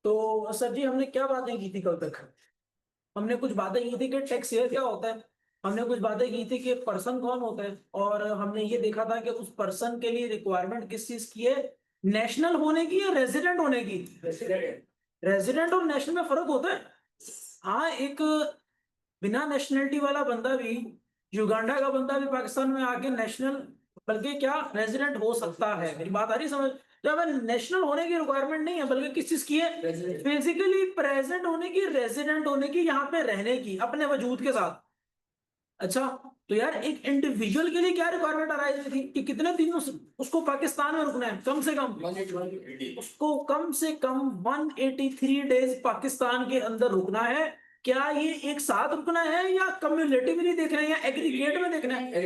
तो सर जी हमने क्या बातें की थी कल तक? हमने कुछ बातें की थी कि टैक्स हेयर क्या होता है, हमने कुछ बातें की थी कि पर्सन कौन होता है, और हमने ये देखा था कि उस पर्सन के लिए रिक्वायरमेंट किस चीज की है, नेशनल होने की या रेजिडेंट होने की। रेजिडेंट और नेशनल में फर्क होता है। हाँ, एक बिना नेशनलिटी वाला बंदा भी, युगांडा का बंदा भी पाकिस्तान में आके नेशनल, बल्कि क्या रेजिडेंट हो सकता है। मेरी बात आ रही समझ? तो हमें नेशनल होने की रिक्वायरमेंट नहीं है, बल्कि किस चीज की है, बेसिकली प्रेजेंट होने की, रेजिडेंट होने की, यहाँ पे रहने की अपने वजूद के साथ। अच्छा, तो यार एक इंडिविजुअल के लिए क्या रिक्वायरमेंट अराइज हुई थी कि कितने दिन उसको पाकिस्तान में रुकना है? कम से कम उसको कम से कम 183 डेज पाकिस्तान के अंदर रुकना है। क्या ये एक साथ रुकना है या कम्युलेटिवली देखना है या एग्रीगेट में देखना है?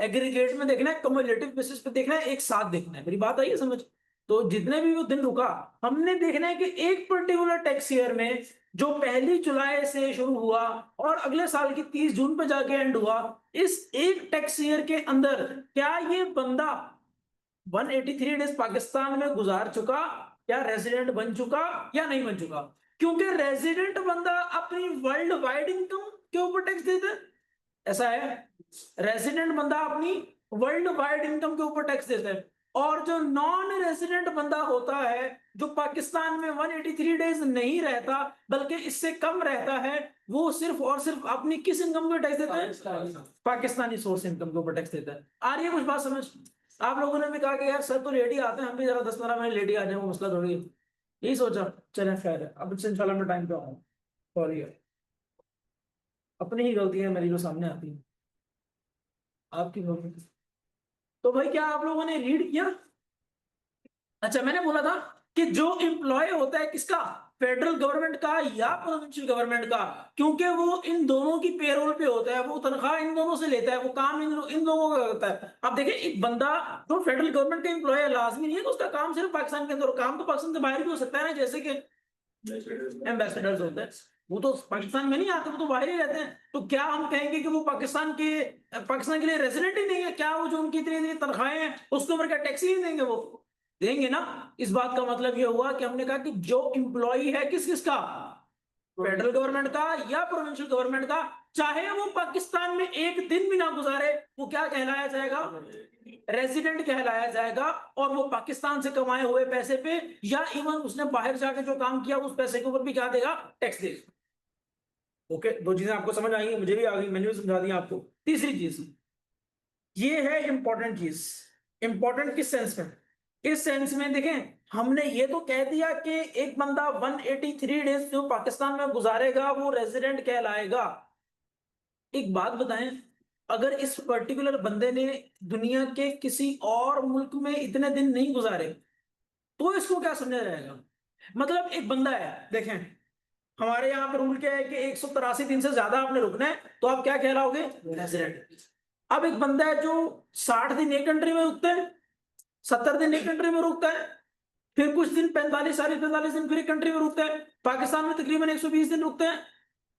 एग्रीगेट में देखना है, कम्युलेटिव बेसिस पे देखना है, एक साथ देखना है। मेरी बात आई है समझ? तो जितने भी वो दिन रुका, हमने देखना है कि एक पर्टिकुलर टैक्स ईयर में जो 1 जुलाई से शुरू हुआ और अगले साल की 30 जून पे जाके एंड हुआ, इस एक टैक्स ईयर के अंदर क्या ये बंदा 183 डेज पाकिस्तान में गुजार चुका, या रेजिडेंट बन चुका या नहीं बन चुका? क्योंकि रेजिडेंट बंदा अपनी वर्ल्ड वाइड इनकम के ऊपर टैक्स देता है, ऐसा है। रेजिडेंट बंदा अपनी वर्ल्ड वाइड इनकम के ऊपर टैक्स देता है, और जो नॉन रेजिडेंट बंदा होता है, जो पाकिस्तान में 183 डेज नहीं रहता बल्कि इससे कम रहता है, वो सिर्फ और सिर्फ अपनी किस इनकम को टैक्स देता है? पाकिस्तानी सोर्स इनकम के ऊपर टैक्स देता है। आ रही है कुछ बात समझ? आप लोगों ने भी कहा कि यार सर तो लेट ही आते हैं, हम भी जरा 10-15 मिनट लेट ही आ जाए, वो मसला थोड़ी है। यही सोचा, चले खैर है, अब इससे इंशाल्लाह मैं टाइम पे आऊँ। सॉरी है, अपनी ही गलती है मेरी जो सामने आती है, आपकी गलती। तो भाई क्या आप लोगों ने रीड किया? अच्छा, मैंने बोला था कि जो एम्प्लॉय होता है किसका, फेडरल गवर्नमेंट का या प्रोविंशियल गवर्नमेंट का, क्योंकि वो इन दोनों की पेरोल पे होता है, वो तनख्वाह इन दोनों से लेता है, वो काम इन लोगों का करता है। अब देखिए, एक बंदा जो फेडरल गवर्नमेंट का एम्प्लॉय है, लाजमी नहीं है कि उसका काम सिर्फ पाकिस्तान के अंदर, काम तो पाकिस्तान के बाहर भी हो सकता है ना, जैसे कि एम्बेसडर्स होते हैं, वो तो पाकिस्तान में नहीं आते, वो तो बाहर ही रहते हैं। तो क्या हम कहेंगे कि वो पाकिस्तान के लिए रेजिडेंट ही नहीं है क्या? वो जो उनकी इतनी इतनी तनख्वाहें हैं उसके ऊपर क्या टैक्स ही नहीं देंगे? वो देंगे ना। इस बात का मतलब ये हुआ कि हमने कहा कि जो एम्प्लॉय है किस किस का, फेडरल गवर्नमेंट का या प्रोविंशियल गवर्नमेंट का, चाहे वो पाकिस्तान में एक दिन भी ना गुजारे, वो क्या कहलाया जाएगा? रेजिडेंट कहलाया जाएगा। और वो पाकिस्तान से कमाए हुए पैसे पे या इवन उसने बाहर जाके जो काम किया उस पैसे के ऊपर भी क्या देगा? टैक्स देगा। ओके, दो चीजें आपको समझ आई हैं, मुझे भी आ गई, मैंने भी समझा दी आपको। तीसरी चीज ये है इंपॉर्टेंट चीज। इंपॉर्टेंट किस सेंस में? इस सेंस में देखें, हमने ये तो कह दिया कि एक बंदा 183 डेज जो पाकिस्तान में गुजारेगा वो रेजिडेंट कहलाएगा। एक बात बताएं, अगर इस पर्टिकुलर बंदे ने दुनिया के किसी और मुल्क में इतने दिन नहीं गुजारे, तो इसको क्या समझा जाएगा? मतलब एक बंदा है, देखें हमारे यहाँ पे रूल क्या है कि 183 दिन से ज्यादा आपने रुकना है तो आप क्या कहलाओगे? रेजिडेंट। अब एक बंदा है जो 60 दिन एक कंट्री में रुकता है, 70 दिन एक कंट्री में रुकता है, फिर कुछ दिन 45 दिन फिर एक कंट्री में रुकता है, पाकिस्तान में तकरीबन 120 दिन रुकते हैं।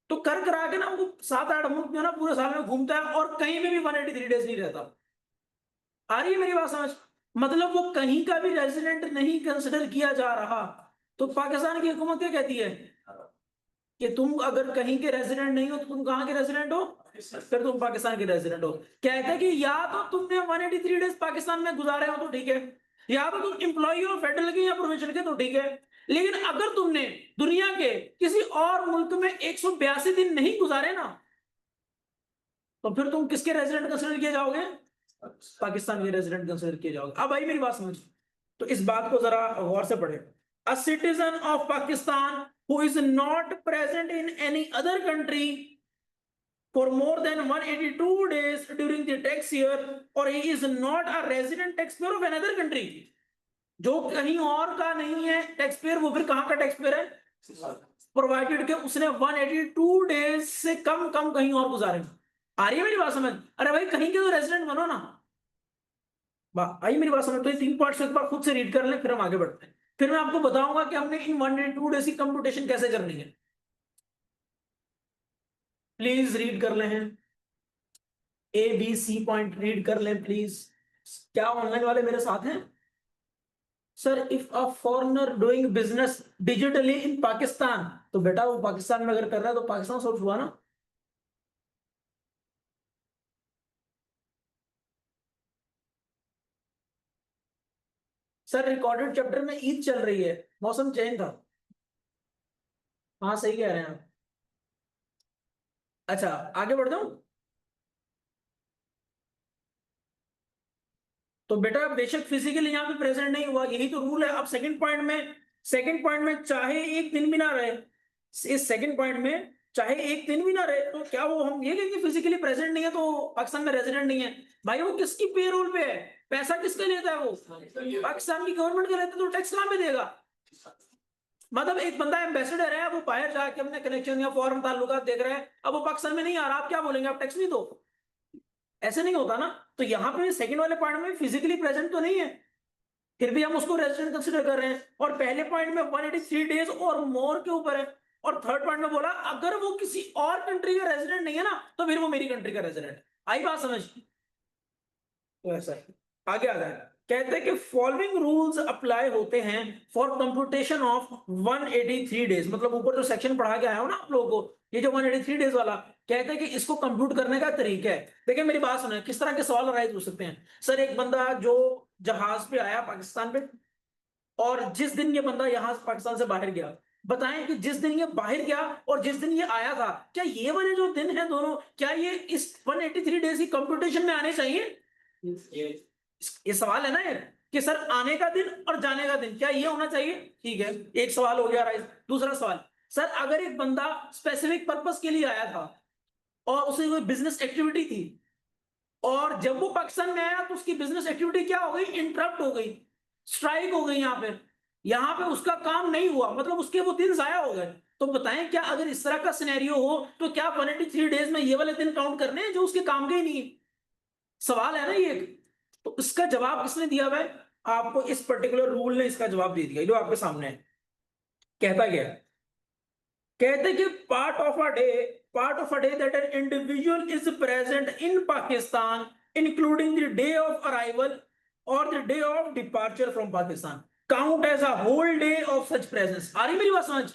तो कर करा के ना वो 7-8 मुल्क जो है ना पूरे साल में घूमता है और कहीं में भी 183 डेज नहीं रहता। आ रही है मेरी बात समझ? मतलब वो कहीं का भी रेजिडेंट नहीं कंसिडर किया जा रहा। तो पाकिस्तान की हुकूमत क्या कहती है कि तुम अगर कहीं के रेजिडेंट नहीं हो तो तुम कहाँ के रेजिडेंट हो? फिर तुम पाकिस्तान के रेजिडेंट हो। कहते हैं कि या तो तुमने 183 डेज पाकिस्तान में गुजारे हो तो ठीक है, या तो तुम एम्प्लॉय हो फेडरल के या प्रोविंशियल के तो ठीक है, लेकिन अगर तुमने दुनिया के किसी और मुल्क में 182 दिन नहीं गुजारे ना, तो फिर तुम किसके रेजिडेंट कंसिडर किए जाओगे? पाकिस्तान के रेजिडेंट कंसिडर किए जाओगे। अब भाई मेरी बात समझ, तो इस बात को जरा गौर से पढ़े। A citizen of Pakistan who is not present in any other country for more than 182 days during the tax year or he is not a resident taxpayer of another country, जो कहीं और का नहीं है टैक्स पेयर, वो फिर कहां का टैक्स पेयर है? प्रोवाइडेड के उसने 182 डेज से कम कहीं और गुजारे। आ रही है मेरी बात समझ? अरे भाई कहीं के तो रेजिडेंट बनो ना। आई मेरी बात समझ? तो ये 3 पॉइंट्स एक बार खुद से रीड कर लें, फिर हम आगे बढ़ते हैं। फिर मैं आपको बताऊंगा कि हमने इन 182 डेज की कंप्यूटेशन कैसे करनी है। प्लीज रीड कर लें, A B C point read कर लें प्लीज। क्या ऑनलाइन वाले मेरे साथ हैं? Sir if a foreigner doing business digitally in Pakistan, तो बेटा वो पाकिस्तान में अगर कर रहा है तो पाकिस्तान सोर्स हुआ ना। सर रिकॉर्डेड चैप्टर में ईद चल रही है, मौसम चेंज था। हाँ सही कह रहे हैं आप। अच्छा आगे बढ़ जाऊं। तो बेटा बेशक फिजिकली यहाँ पे प्रेजेंट नहीं हुआ, यही तो रूल है। अब सेकंड पॉइंट में चाहे एक दिन भी ना रहे, इस सेकंड पॉइंट में चाहे एक दिन भी ना रहे, तो क्या वो हम ये कहेंगे फिजिकली प्रेजेंट नहीं है तो पाकिस्तान में रेजिडेंट नहीं है? भाई वो किसकी पेरोल पे है, पैसा किसका लेता है? वो पाकिस्तान की गवर्नमेंट का लेता है, तो टैक्स कहाँ पे देगा? मतलब एक बंदा एम्बेसडर है, वो बाहर जाके अपने कनेक्शन या फॉरेन ताल्लुकात देख रहा है, अब वो पाकिस्तान में नहीं आ रहा, आप क्या बोलेंगे? आप टैक्स नहीं दो? ऐसे नहीं होता ना। तो यहाँ पे सेकंड वाले पॉइंट में फिजिकली प्रेजेंट तो नहीं है, फिर भी हम उसको रेजिडेंट कंसिडर कर रहे हैं। और पहले पॉइंट में 183 डेज और मोर के ऊपर है। और थर्ड पॉइंट में बोला अगर वो किसी और कंट्री का रेजिडेंट नहीं है ना, तो फिर वो मेरी कंट्री का रेजिडेंट। आई बात समझ? तो ऐसा है। आगे आ जाए, कहते हैं कि फॉलोइंग रूल्स अप्लाई होते हैं फॉर कंप्यूटेशन ऑफ 183 डेज। मतलब ऊपर जो सेक्शन पढ़ा के आया हो ना आप लोगों को, ये जो 183 डेज वाला, कहते हैं कि इसको कंप्यूट करने का तरीका है। देखिए मेरी बात सुने, किस तरह के सवाल राइज हो सकते हैं। सर एक बंदा जो जहाज पे आया पाकिस्तान पे, और जिस दिन ये बंदा यहाँ पाकिस्तान से बाहर गया, बताएं कि जिस दिन ये बाहर गया और जिस दिन ये आया था, क्या ये वाले जो दिन है दोनों, क्या ये इस 183 डेज की कंप्यूटेशन में आने चाहिए? ये सवाल है ना ये, कि सर आने का दिन और जाने का दिन क्या ये होना चाहिए? ठीक है, एक सवाल हो गया राइज। दूसरा सवाल, सर अगर एक बंदा स्पेसिफिक पर्पस के लिए आया था और उसे कोई बिजनेस एक्टिविटी थी, और जब वो पाकिस्तान में आया तो उसकी बिजनेस एक्टिविटी क्या हो गई? इंटरप्ट हो गई, स्ट्राइक हो गई। यहाँ पे उसका काम नहीं हुआ, मतलब उसके वो दिन जाया हो गए। तो बताएं क्या अगर इस तरह का सिनेरियो हो, तो क्या 183 डेज में ये वाले दिन काउंट करने हैं जो उसके काम के ही नहीं है? सवाल है ना ये। तो इसका जवाब किसने दिया हुआ है? आपको इस पर्टिकुलर रूल ने इसका जवाब दे दिया, जो आपके सामने है। कहता क्या है? कहते कि part of a day that an individual is present in Pakistan including the day of arrival और the day of departure from Pakistan count as a whole day of such presence. आ रही मेरी बात समझ?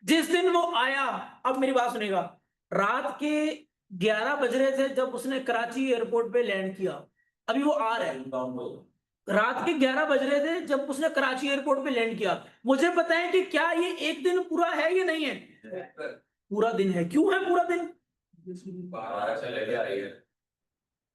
जिस दिन वो आया, अब मेरी बात सुनेगा, रात के 11 बज रहे थे जब उसने कराची एयरपोर्ट पे लैंड किया, अभी वो आ रहा है, रात के 11 बज रहे थे जब उसने कराची एयरपोर्ट पे लैंड किया। मुझे बताएं कि क्या ये एक दिन पूरा है या नहीं है? पूरा दिन है। क्यों है पूरा दिन?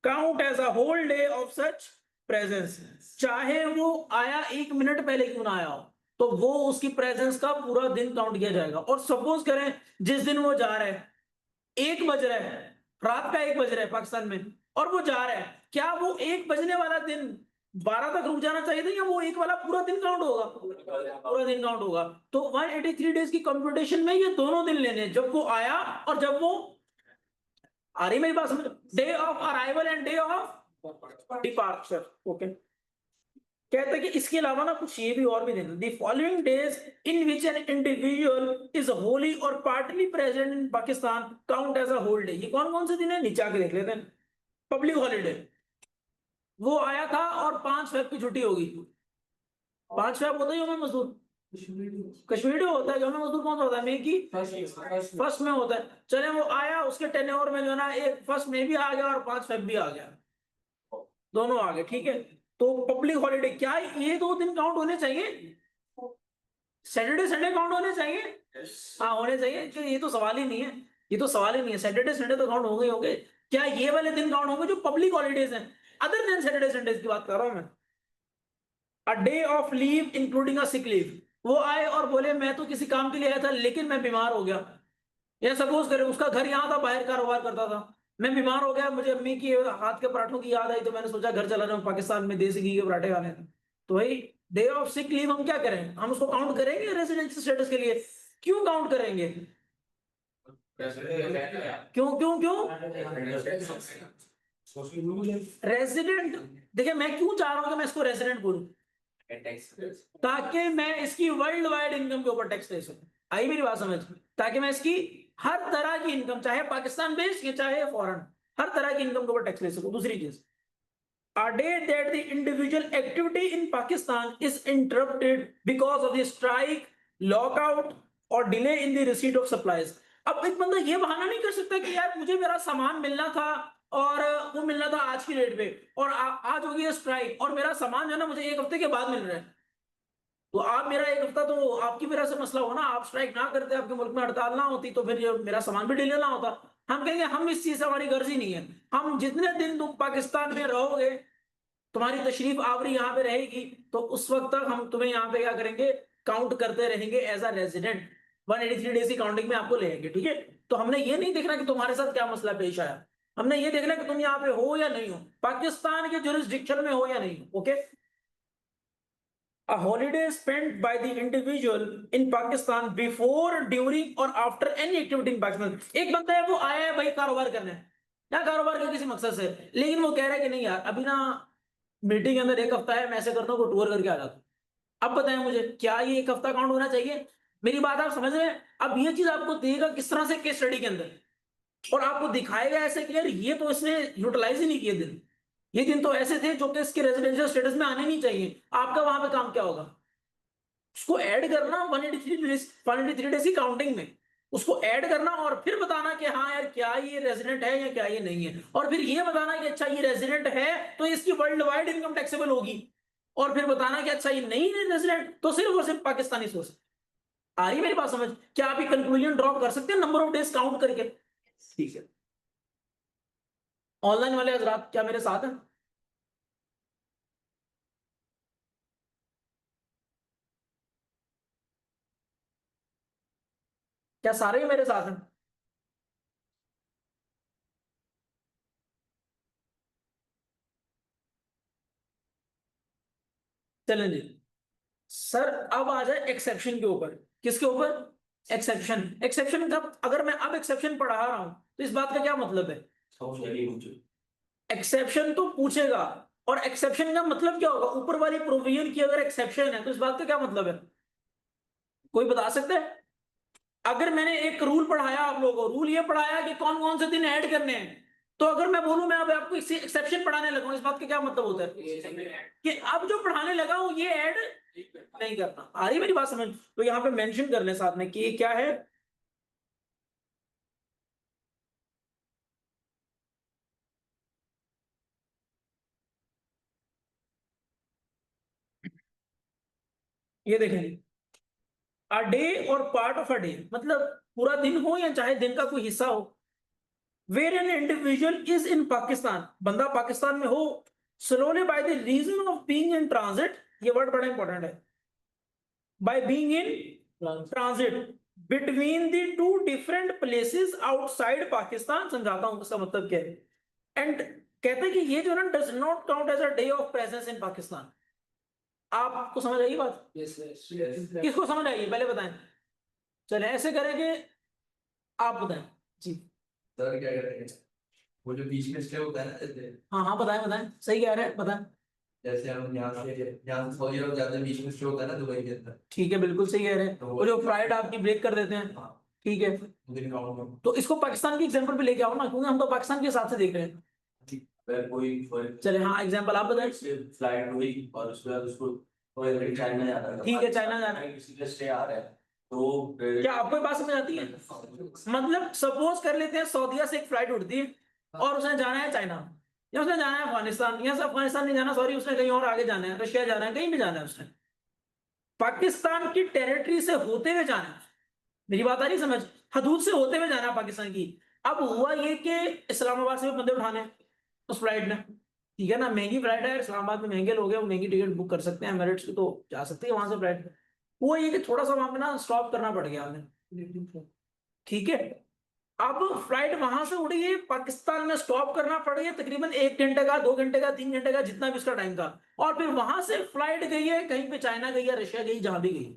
Count as a whole day of such presence. चाहे वो आया 1 मिनट पहले क्यों ना आया हो, तो वो उसकी प्रेजेंस का पूरा दिन काउंट किया जाएगा। और सपोज करें जिस दिन वो जा रहा है, 1 बज रहा है, रात का 1 बज रहा है पाकिस्तान में, और वो जा रहा है, क्या वो 1 बजने वाला दिन 12 तक रुक जाना चाहिए था, या वो एक वाला पूरा दिन काउंट होगा? पूरा दिन काउंट होगा। तो 183 डेज की कंप्यूटेशन में ये दोनों दिन लेने हैं, जब वो आया और जब वो आ रही। मेरी बात समझ? Day of arrival and day of departure. Okay. कहते हैं कि इसके अलावा ना कुछ ये भी और भी देते, the following days in which an individual is wholly और partly present in Pakistan count as a whole day. ये कौन कौन से दिन है, नीचे आके देख लेते हैं। पब्लिक हॉलीडे, वो आया था और 5 फेब की छुट्टी होगी। 5 फेब होता ही हमें मजदूर, कश्मीरी होता है। हमें मजदूर कौन सा होता है? मई की फर्स्ट में होता है। चले वो आया, उसके टेन्योर में जो है ना, एक फर्स्ट में भी आ गया और 5 फेब भी आ गया, दोनों आ गए। ठीक है, तो पब्लिक हॉलीडे, क्या ये 2 दिन काउंट होने चाहिए? सैटरडे संडे काउंट होने चाहिए? हाँ होने चाहिए, ये तो सवाल ही नहीं है। ये तो सवाल ही नहीं है, सैटरडे संडे तो काउंट होंगे ही होंगे। क्या ये वाले दिन काउंट होंगे जो पब्लिक हॉलीडेज हैं, अदर देन सैटरडे संडे की बात कर रहा हूं मैं। अ day of leave including a sick leave, वो आए और बोले मैं तो किसी काम के लिए आया था लेकिन मैं बीमार हो गया। या सपोज करें उसका घर यहाँ था, बाहर कारोबार करता था, मैं बीमार हो गया, मुझे अम्मी की हाथ के पराठों की याद आई, तो मैंने सोचा घर चला जाऊं, पाकिस्तान में देसी घी के पराठे खाने हैं। तो भाई डे ऑफ सिक लीव हम क्या करें? हम उसको काउंट करेंगे रेजिडेंशियल स्टेटस के लिए? क्यों काउंट करेंगे? क्यों क्यों क्यों? रेजिडेंट, देखिए मैं क्यों चाह रहा हूं कि मैं इसको रेजिडेंट बोलूं, ताकि मैं इसकी वर्ल्ड वाइड इनकम के ऊपर टैक्स दे सकूं। आई मेरी बात समझ? ताकि मैं इसकी हर तरह की इनकम, चाहे पाकिस्तान बेस्ड या चाहे फॉरेन, हर तरह की इनकम के ऊपर टैक्स ले सकूं। दूसरी चीज, A day that the individual activity in Pakistan is interrupted because of the strike, lockout or delay in the receipt of supplies. अब एक बंदा ये बहाना नहीं कर सकता कि यार मुझे मेरा सामान मिलना था और वो मिलना था आज की डेट पे और आज हो गई स्ट्राइक और मेरा सामान जो है ना मुझे एक हफ्ते के बाद मिल रहा है। तो आप मेरा एक हफ्ता तो आपकी मेरा से मसला हो ना, आप स्ट्राइक ना करते, आपके मुल्क में हड़ताल ना होती तो फिर ये मेरा सामान भी डिले ना होता। हम कहेंगे हम इस चीज से हमारी गर्ज ही नहीं है, हम जितने दिन तुम पाकिस्तान में रहोगे, तुम्हारी तशरीफ आवरी यहाँ पे रहेगी, तो उस वक्त तक हम तुम्हें यहाँ पे क्या करेंगे, काउंट करते रहेंगे एज अ रेजिडेंट। 183 डेज की काउंटिंग में आपको लेंगे, ठीक है। तो हमने ये नहीं देखना कि तुम्हारे साथ क्या मसला पेश आया, हमने ये देखना कि तुम यहाँ पे हो या नहीं हो, पाकिस्तान के जुरिस्डिक्शन में हो या नहीं हो। Okay. A holiday spent by the individual in Pakistan before, during or after any activity in Pakistan। एक बंदा है वो आया है भाई कारोबार करने या कारोबार के किसी मकसद से, लेकिन वो कह रहा है कि नहीं यार अभी ना मीटिंग के अंदर एक हफ्ता है, मैं ऐसे करता हूँ टूर करके आ जाता हूँ। अब बताएं मुझे क्या ये एक हफ्ता काउंट होना चाहिए? मेरी बात आप समझ रहे हैं? अब ये चीज आपको देगा किस तरह से केस स्टडी के अंदर, और आपको दिखाएगा ऐसे कि यार ये तो इसने यूटिलाइज ही नहीं किए दिन, ये दिन तो ऐसे थे जो कि इसके रेजिडेंशियल स्टेटस में आने नहीं चाहिए। आपका वहां पे काम क्या होगा? उसको ऐड करना 183 डेज की काउंटिंग में, उसको ऐड करना और फिर बताना कि हाँ यार क्या ये रेजिडेंट है या क्या ये नहीं है, और फिर ये बताना कि अच्छा ये रेजिडेंट है तो इसकी वर्ल्ड वाइड इनकम टैक्सेबल होगी, और फिर बताना कि अच्छा ये नहीं है रेजिडेंट तो सिर्फ और सिर्फ पाकिस्तानी सोर्स। आ रही मेरी बात समझ? क्या आप ये कंक्लूजन ड्रॉप कर सकते हैं नंबर ऑफ डेज काउंट करके? ठीक है। ऑनलाइन वाले हजरात क्या मेरे साथ हैं? क्या सारे ही मेरे साथ हैं? चलें जी। सर अब आ जाए एक्सेप्शन के ऊपर। किसके ऊपर? एक्सेप्शन। एक्सेप्शन का अगर मैं अब एक्सेप्शन पढ़ा रहा हूं तो इस बात का क्या मतलब है? एक्सेप्शन तो पूछेगा, और एक्सेप्शन का मतलब क्या होगा? ऊपर वाली प्रोविजन की अगर एक्सेप्शन है तो इस बात का क्या मतलब है? कोई बता सकता है? अगर मैंने एक रूल पढ़ाया आप लोगों को, रूल ये पढ़ाया कि कौन कौन से दिन ऐड करने हैं, तो अगर मैं बोलूं मैं अब आपको एक्सेप्शन पढ़ाने लगा हूं, इस बात का क्या मतलब होता है? कि अब जो पढ़ाने लगा हूं ये ऐड नहीं करना। आ रही मेरी बात समझ? तो यहाँ पे मेंशन कर ले साथ में कि ये क्या है। ये देखेंगे, अ डे और पार्ट ऑफ अ डे, मतलब पूरा दिन हो या चाहे दिन का कोई हिस्सा हो, where an individual is in Pakistan, बंदा पाकिस्तान में हो, slowly by the reason of being in transit, ये वर्ड बड़ा इंपॉर्टेंट है, by being in transit between the two different places outside Pakistan. समझाता हूं उसका मतलब क्या है। एंड कहते हैं कि ये जो ना does not count as a day of presence in Pakistan. आपको समझ आई बात? किसको समझ आई पहले बताएं। चले ऐसे करेंगे, आप बताएं जी। सर क्या करेंगे, वो जो बीच में स्टे होता है ना जैसे, हाँ हाँ बताएं बताएं, सही कह रहे हैं बताएं। जैसे हम यहाँ से सऊदी अरब जाते हैं, बीच में स्टे होता है ना दुबई के अंदर, ठीक है बिल्कुल सही कह रहे हैं, तो वो जो फ्लाइट आपकी ब्रेक कर देते हैं, हाँ ठीक है, तो इसको पाकिस्तान की एग्जांपल पे लेके आओ ना, क्योंकि हम तो पाकिस्तान के हिसाब से देख रहे हैं। कोई चले हाँ एग्जांपल आप बताएं। फ्लाइट हुई और उसके बाद उसको चाइना जाना है, ठीक है चाइना जाना है, किसी का स्टे आ रहा है, तो क्या आपको बात समझ आती है? मतलब सपोज कर लेते हैं सऊदीया से एक फ्लाइट उड़ती है और उसने जाना है चाइना, या उसने जाना है अफगानिस्तान, या से अफगानिस्तान नहीं जाना, सॉरी उसने कहीं और आगे जाना है, रशिया जाना है, कहीं भी जाना है उसने, पाकिस्तान की टेरिटरी से होते हुए जाना है। मेरी बात आ रही समझ? हदूद से होते हुए जाना पाकिस्तान की। अब हुआ ये कि इस्लामाबाद से भी बंदे उठाने उस फ्लाइट में, ठीक है ना, महंगी फ्लाइट है, इस्लामाबाद में महंगे लोग हैं, वो महंगी टिकट बुक कर सकते हैं, एमिरेट्स की तो जा सकते हैं वहां से फ्लाइट। वो ये कि थोड़ा सा वहां पे ना स्टॉप करना पड़ गया हमें, ठीक है। अब फ्लाइट वहां से उड़ी है, पाकिस्तान में स्टॉप करना पड़ गया, तकरीबन 1 घंटे का, 2 घंटे का, 3 घंटे का, जितना भी उसका टाइम था, और फिर वहां से फ्लाइट गई है कहीं पे, चाइना गई है, रशिया गई, जहां भी गई।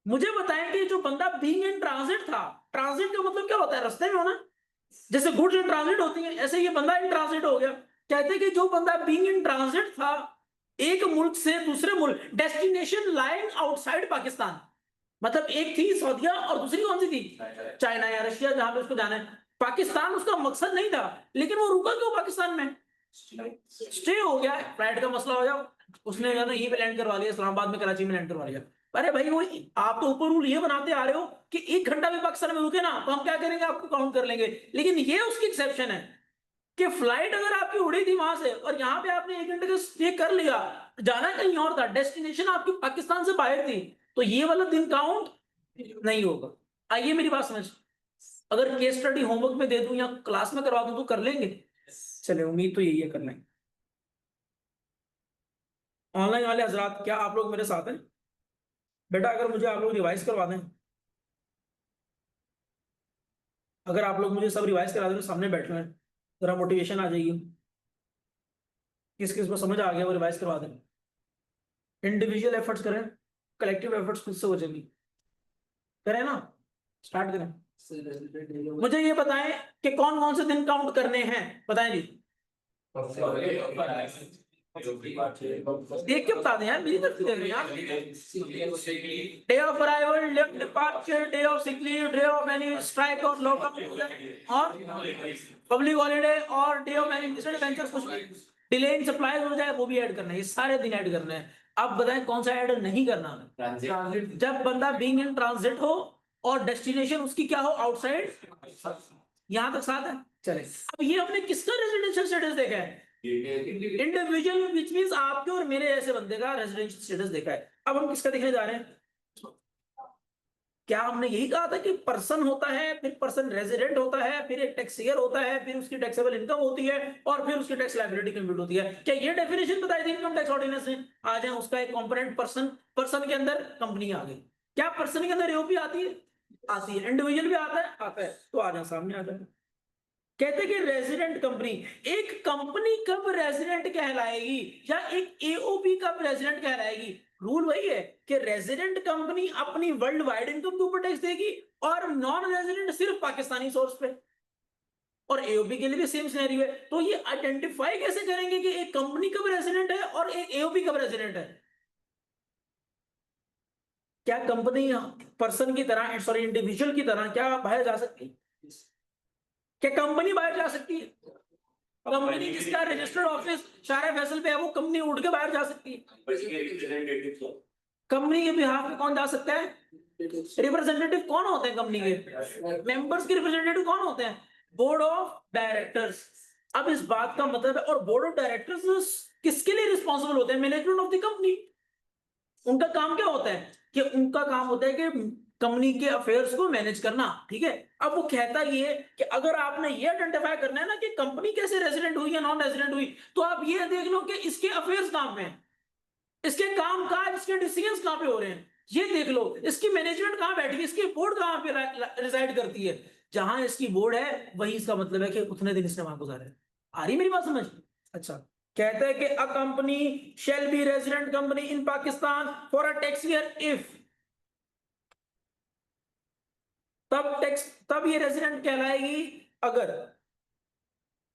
मुझे बताएं कि जो बंदा बीइंग इन ट्रांजिट था, ट्रांजिट का मतलब क्या होता है? रास्ते में होना। जैसे गुड्स इन ट्रांजिट होती है, ऐसे ये बंदा इन ट्रांजिट हो गया। कहते हैं कि जो बंदा बीइंग इन ट्रांजिट था एक मुल्क से दूसरे मुल्क, डेस्टिनेशन लाइंग आउटसाइड पाकिस्तान, मतलब एक थी सऊदीया और दूसरी कौन सी थी? चाइना या रशिया, जहां पे उसको जाना है। पाकिस्तान उसका मकसद नहीं था, लेकिन वो रुका क्यों पाकिस्तान में? स्टे हो गया, फ्लाइट का मसला हो जाओ, उसने जो है ना यहीं पे लैंड करवा लिया, इस्लामाबाद में, कराची में लैंड करवा लिया। अरे भाई वो आप तो ऊपर रूल ये बनाते आ रहे हो कि 1 घंटा भी पाकिस्तान में रुके ना तो हम क्या करेंगे, आपको काउंट कर लेंगे। लेकिन ये उसकी एक्सेप्शन है कि फ्लाइट अगर आपकी उड़ी थी वहां से और यहाँ पे आपने 1 घंटे का स्टे कर लिया, जाना कहीं और था, डेस्टिनेशन आपकी पाकिस्तान से बाहर थी, तो ये वाला दिन काउंट नहीं होगा। आइए मेरी बात समझ, अगर केस स्टडी होमवर्क में दे दूं या क्लास में करवा दूं तो कर लेंगे? चले, उम्मीद तो यही है, कर लेंगे। ऑनलाइन वाले हजरात, क्या आप लोग मेरे साथ हैं? बेटा अगर मुझे आप लोग रिवाइज करवा दें, अगर आप लोग मुझे सब रिवाइज करा दें तो सामने बैठ रहे हैं, जरा मोटिवेशन आ जाएगी। किस किस को समझ आ गया वो रिवाइज करवा दें। इंडिविजुअल एफर्ट्स करें, कलेक्टिव एफर्ट्स खुद से हो जाएंगी। करें ना, स्टार्ट करें। मुझे ये बताएं कि कौन कौन से दिन काउंट करने हैं, बताएं जी। देख के बता दें यार, मेरी तरफ से देख रहे हैं यार। Day of arrival, day of departure, day of sick leave, day of any strike और लॉकआउट और पब्लिक हॉलिडे और डे ऑफ एनी एडवेंचर्स, कुछ डिले इन सप्लाई हो जाए वो भी ऐड करना है, ये सारे दिन ऐड करने हैं। अब बताएं कौन सा ऐड नहीं करना है? ट्रांजिट। जब बंदा बीइंग इन ट्रांजिट हो और डेस्टिनेशन उसकी क्या हो, आउटसाइड, यहां तक साथ है। चले, अब ये हमने किसका रेजिडेंशियल स्टेटस देखा है? इंडिविजुअल, विच मींस आपके और मेरे जैसे बंदे का रेजिडेंशियल स्टेटस देखा है। अब हम किसका देखने जा रहे हैं? क्या हमने यही कहा था कि पर्सन होता है, फिर पर्सन रेजिडेंट होता है, फिर एक टैक्सीयर होता है, फिर उसकी टैक्सेबल इनकम होती है और फिर उसकी टैक्स लायबिलिटी कंप्यूट होती है? क्या ये डेफिनेशन बताई थी इनकम टैक्स ऑर्डिनेंस में? आ जाए, उसका एक कंपोनेंट पर्सन, पर्सन के अंदर कंपनी आ गई। क्या पर्सन के अंदर एओपी आती है? आती है। इंडिविजुअल भी आता है? आता है। तो आ जाए, सामने आ जाए। कहते कि रेजिडेंट कंपनी, एक कंपनी कब रेजिडेंट कहलाएगी या एक एओपी कब रेजिडेंट कहलाएगी? रूल वही है कि रेजिडेंट कंपनी अपनी वर्ल्ड वाइड इनकम के ऊपर टैक्स देगी और नॉन रेजिडेंट सिर्फ पाकिस्तानी सोर्स पे। और एओपी के लिए भी सेम सिनेरियो है। तो ये आइडेंटिफाई कैसे करेंगे कि एक कंपनी कब रेजिडेंट है और एक एओपी कब रेजिडेंट है? क्या कंपनी पर्सन की तरह, सॉरी इंडिविजुअल की तरह क्या बाहर जा सकती है? क्या कंपनी बाहर जा सकती है? कंपनी जिसका रजिस्टर्ड ऑफिस शारा फैसल पे है, वो कंपनी उड़ के बाहर जा सकती है? कंपनी के बिहाफ पे कौन जा सकता है? रिप्रेजेंटेटिव कौन होते हैं कंपनी के? मेंबर्स के रिप्रेजेंटेटिव कौन होते हैं? Board of directors. अब इस बात का मतलब है, और बोर्ड ऑफ डायरेक्टर्स किसके लिए रिस्पॉन्सिबल होते हैं? Management of the company. उनका काम क्या होता है? कि उनका काम होता है कि कंपनी के अफेयर्स को मैनेज करना, ठीक है। अब वो कहता ये कि अगर आपने ये आइडेंटिफाई करना है ना कि कंपनी कैसे रेजिडेंट हुई या नॉन रेजिडेंट हुई, तो आप ये देख लो कि इसके अफेयर्स कहां पे हैं, इसके काम काज, इसके डिसीजंस कहां पे हो रहे हैं, ये देख लो। इसकी मैनेजमेंट कहां बैठी है, इसकी बोर्ड कहां पे रिजाइड करती है। जहां इसकी बोर्ड है वही इसका मतलब है कि उतने दिन इसने वहां गुजारे। आ रही मेरी बात समझ? अच्छा, कहते हैं कि a company shall be resident company in Pakistan for a tax year if, तब ये रेजिडेंट कहलाएगी अगर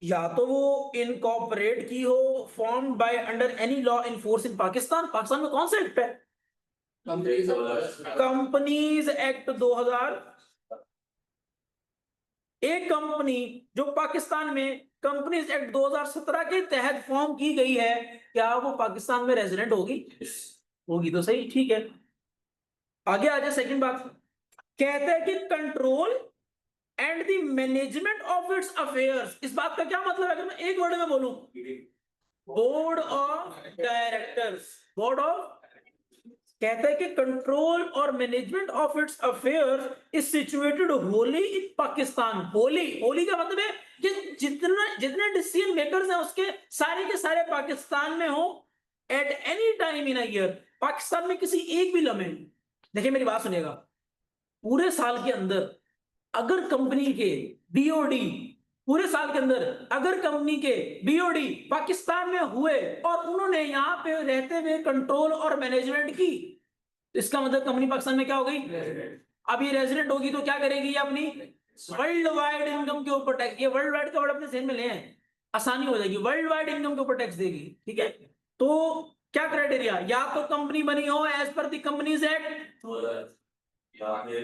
या तो वो इनकॉर्पोरेट की हो, form by under any law in force in Pakistan. Pakistan में कौन सा एक्ट है? Companies act 2000। एक कंपनी जो पाकिस्तान में कंपनीज एक्ट 2017 के तहत फॉर्म की गई है, क्या वो पाकिस्तान में रेजिडेंट होगी? होगी तो सही, ठीक है। आगे आ जाए, सेकंड बात कहते हैं कि control and the management of its affairs. इस बात का क्या मतलब है? अगर मैं एक वर्ड में बोलूं, board of directors, board of, कहते हैं कि कंट्रोल और management of its affairs is situated wholly in Pakistan. Wholly, wholly का मतलब है कि जितने डिसीजन मेकर्स हैं उसके सारे के सारे पाकिस्तान में हो eight any time in a year. Pakistan में किसी एक भी लम्हे, देखिए मेरी बात सुनिएगा, पूरे साल के अंदर अगर कंपनी के बीओडी, पूरे साल के अंदर अगर कंपनी के बीओडी पाकिस्तान में हुए और उन्होंने यहां पे रहते हुए कंट्रोल और मैनेजमेंट की, इसका मतलब कंपनी पाकिस्तान में क्या हो गई? अब ये रेजिडेंट होगी तो क्या करेगी? ये अपनी वर्ल्ड वाइड इनकम के ऊपर टैक्स, ये वर्ल्ड वाइड का वर्ड अपने ध्यान में ले आए, आसानी हो जाएगी, वर्ल्ड वाइड इनकम के ऊपर टैक्स देगी, ठीक है। तो क्या क्राइटेरिया? या तो कंपनी बनी हो as per the companies act,